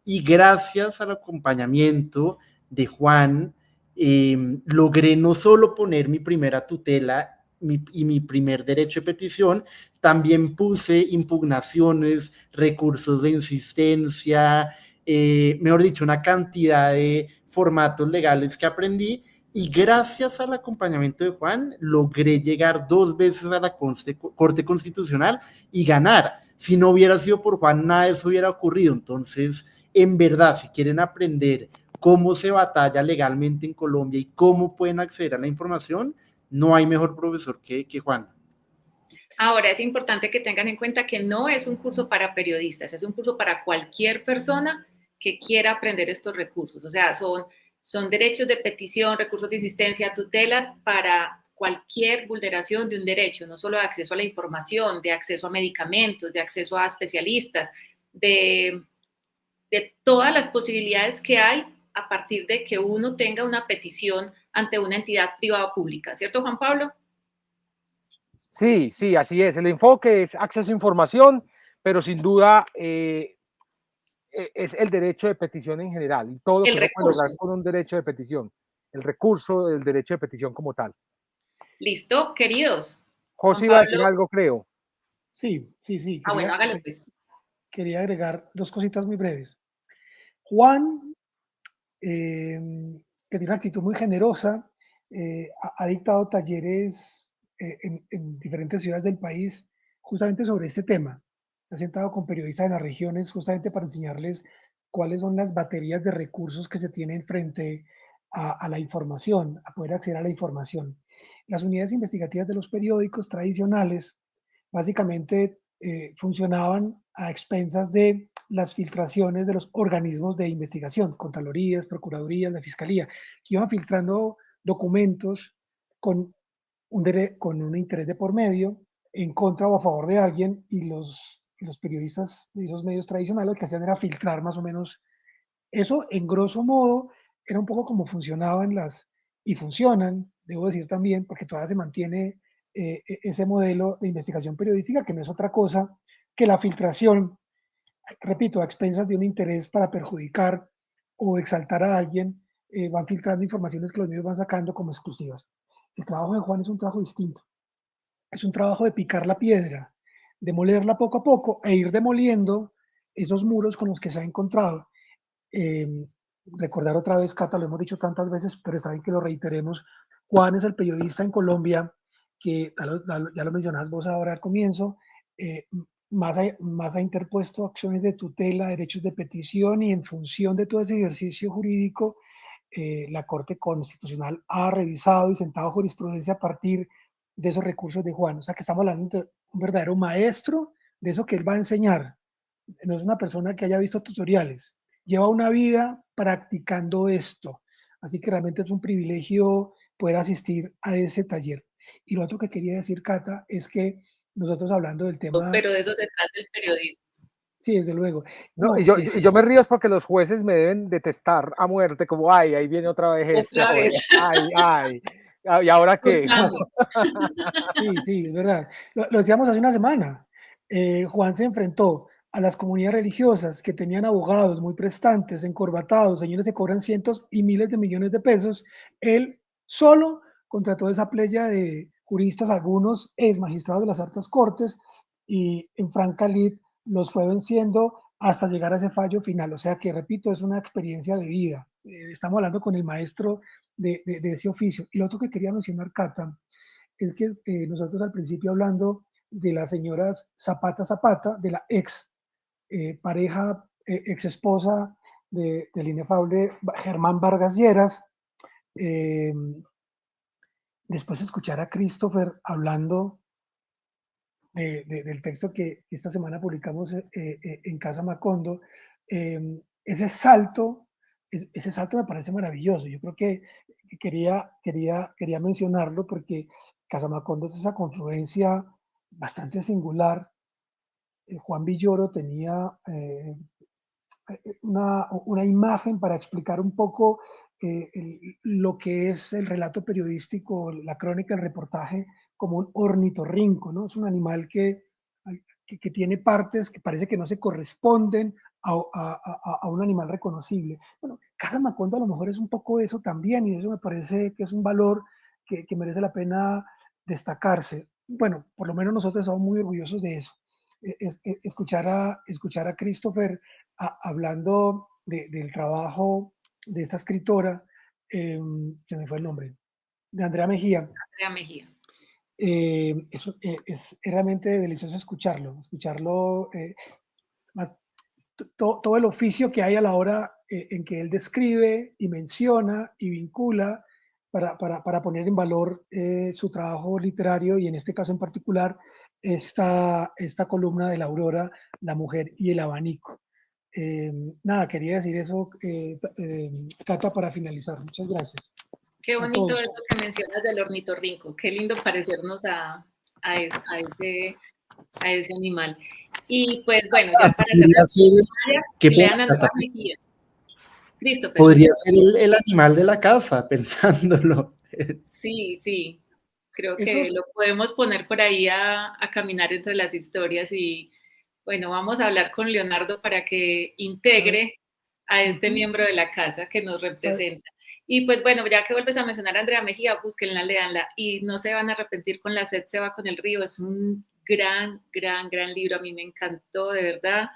[SPEAKER 4] y gracias al acompañamiento de Juan, logré no solo poner mi primera tutela y mi primer derecho de petición, también puse impugnaciones, recursos de insistencia, mejor dicho, una cantidad de formatos legales que aprendí, y gracias al acompañamiento de Juan logré llegar 2 veces a la Corte Constitucional y ganar. Si no hubiera sido por Juan, nada de eso hubiera ocurrido. Entonces, en verdad, si quieren aprender cómo se batalla legalmente en Colombia y cómo pueden acceder a la información, no hay mejor profesor que Juan.
[SPEAKER 2] Ahora, es importante que tengan en cuenta que no es un curso para periodistas, es un curso para cualquier persona que quiera aprender estos recursos. O sea, son derechos de petición, recursos de insistencia, tutelas para cualquier vulneración de un derecho, no solo de acceso a la información, de acceso a medicamentos, de acceso a especialistas, de todas las posibilidades que hay a partir de que uno tenga una petición ante una entidad privada o pública. ¿Cierto, Juan Pablo?
[SPEAKER 1] Sí, sí, así es. El enfoque es acceso a información, pero sin duda es el derecho de petición en general y todo lo que uno puede lograr con un derecho de petición, el recurso del derecho de petición como tal.
[SPEAKER 2] Listo, queridos.
[SPEAKER 1] José iba a decir algo, creo.
[SPEAKER 3] Sí.
[SPEAKER 2] Bueno, hágalo pues.
[SPEAKER 3] Quería agregar 2 cositas muy breves. Juan, que tiene una actitud muy generosa, ha dictado talleres en diferentes ciudades del país justamente sobre este tema. Se ha sentado con periodistas en las regiones justamente para enseñarles cuáles son las baterías de recursos que se tienen frente a la información, a poder acceder a la información. Las unidades investigativas de los periódicos tradicionales básicamente funcionaban a expensas de las filtraciones de los organismos de investigación, Contralorías, Procuradurías, la Fiscalía, que iban filtrando documentos con con un interés de por medio, en contra o a favor de alguien, y los periodistas de esos medios tradicionales lo que hacían era filtrar más o menos eso. En grosso modo, era un poco como funcionaban y funcionan, debo decir también, porque todavía se mantiene ese modelo de investigación periodística, que no es otra cosa que la filtración, repito, a expensas de un interés para perjudicar o exaltar a alguien. Van filtrando informaciones que los medios van sacando como exclusivas. El trabajo de Juan es un trabajo distinto. Es un trabajo de picar la piedra, demolerla poco a poco e ir demoliendo esos muros con los que se ha encontrado. Eh, Recordar otra vez, Cata, lo hemos dicho tantas veces, pero está bien que lo reiteremos. Juan es el periodista en Colombia que, ya lo mencionabas vos ahora al comienzo, más ha interpuesto acciones de tutela, derechos de petición, y en función de todo ese ejercicio jurídico, la Corte Constitucional ha revisado y sentado jurisprudencia a partir de esos recursos de Juan. O sea, que estamos hablando de un verdadero maestro de eso que él va a enseñar. No es una persona que haya visto tutoriales, lleva una vida practicando esto. Así que realmente es un privilegio poder asistir a ese taller. Y lo otro que quería decir, Cata, es que nosotros hablando del tema...
[SPEAKER 2] Pero de eso se trata el periodismo.
[SPEAKER 3] Sí, desde luego.
[SPEAKER 1] No, yo me río es porque los jueces me deben detestar a muerte, como, ay, ahí viene otra vez este,
[SPEAKER 2] Otra vez.
[SPEAKER 1] ay, ¿y ahora qué?
[SPEAKER 3] Sí, es verdad. Lo decíamos hace una semana. Juan se enfrentó a las comunidades religiosas que tenían abogados muy prestantes, encorbatados, señores que cobran cientos y miles de millones de pesos. Él solo contra toda esa playa de juristas, algunos ex magistrados de las altas cortes, y en franca lid los fue venciendo hasta llegar a ese fallo final. O sea que, repito, es una experiencia de vida. Estamos hablando con el maestro de ese oficio. Y lo otro que quería mencionar, Cata, es que nosotros al principio, hablando de las señoras Zapata Zapata, de la ex pareja, ex esposa del inefable Germán Vargas Lleras, después escuchar a Christopher hablando del texto que esta semana publicamos en Casa Macondo, ese salto, ese salto me parece maravilloso. Yo creo que quería mencionarlo porque Casa Macondo es esa confluencia bastante singular. Juan Villoro tenía una imagen para explicar un poco lo que es el relato periodístico, la crónica, el reportaje, como un ornitorrinco, ¿no? Es un animal que tiene partes que parece que no se corresponden a un animal reconocible. Bueno, Casa Macondo a lo mejor es un poco eso también, y eso me parece que es un valor que merece la pena destacarse. Bueno, por lo menos nosotros somos muy orgullosos de eso. Escuchar a Christopher hablando del trabajo de esta escritora, se me fue el nombre, de Andrea Mejía.
[SPEAKER 2] Andrea Mejía.
[SPEAKER 3] Es realmente delicioso escucharlo, más todo el oficio que hay a la hora en que él describe y menciona y vincula para poner en valor su trabajo literario, y en este caso en particular esta columna de la Aurora, la mujer y el abanico. Nada, quería decir eso, Cata, para finalizar. Muchas gracias.
[SPEAKER 2] Qué bonito eso que mencionas del ornitorrinco. Qué lindo parecernos a ese animal. Y pues bueno, ya para cerrar, lean a Andrea Mejía. Christopher.
[SPEAKER 4] Podría ser el animal de la casa, pensándolo.
[SPEAKER 2] Sí. Creo que lo podemos poner por ahí a caminar entre las historias. Y bueno, vamos a hablar con Leonardo para que integre a este miembro de la casa que nos representa. Y pues bueno, ya que vuelves a mencionar a Andrea Mejía, búsquenla, léanla y no se van a arrepentir con La sed se va con el río. Es un gran libro. A mí me encantó, de verdad.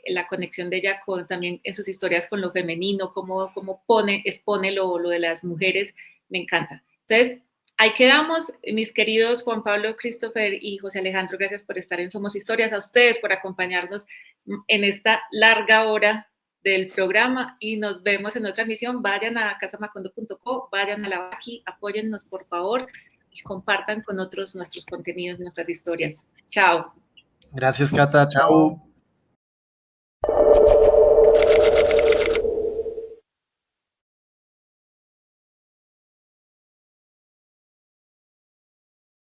[SPEAKER 2] La conexión de ella también en sus historias con lo femenino, cómo expone lo de las mujeres, me encanta. Entonces, ahí quedamos, mis queridos Juan Pablo, Christopher y José Alejandro, gracias por estar en Somos Historias, a ustedes por acompañarnos en esta larga hora del programa, y nos vemos en otra emisión. Vayan a casamacondo.co, vayan a la Baki, apóyennos por favor y compartan con otros nuestros contenidos, nuestras historias. Chao.
[SPEAKER 4] Gracias, Cata. Chao.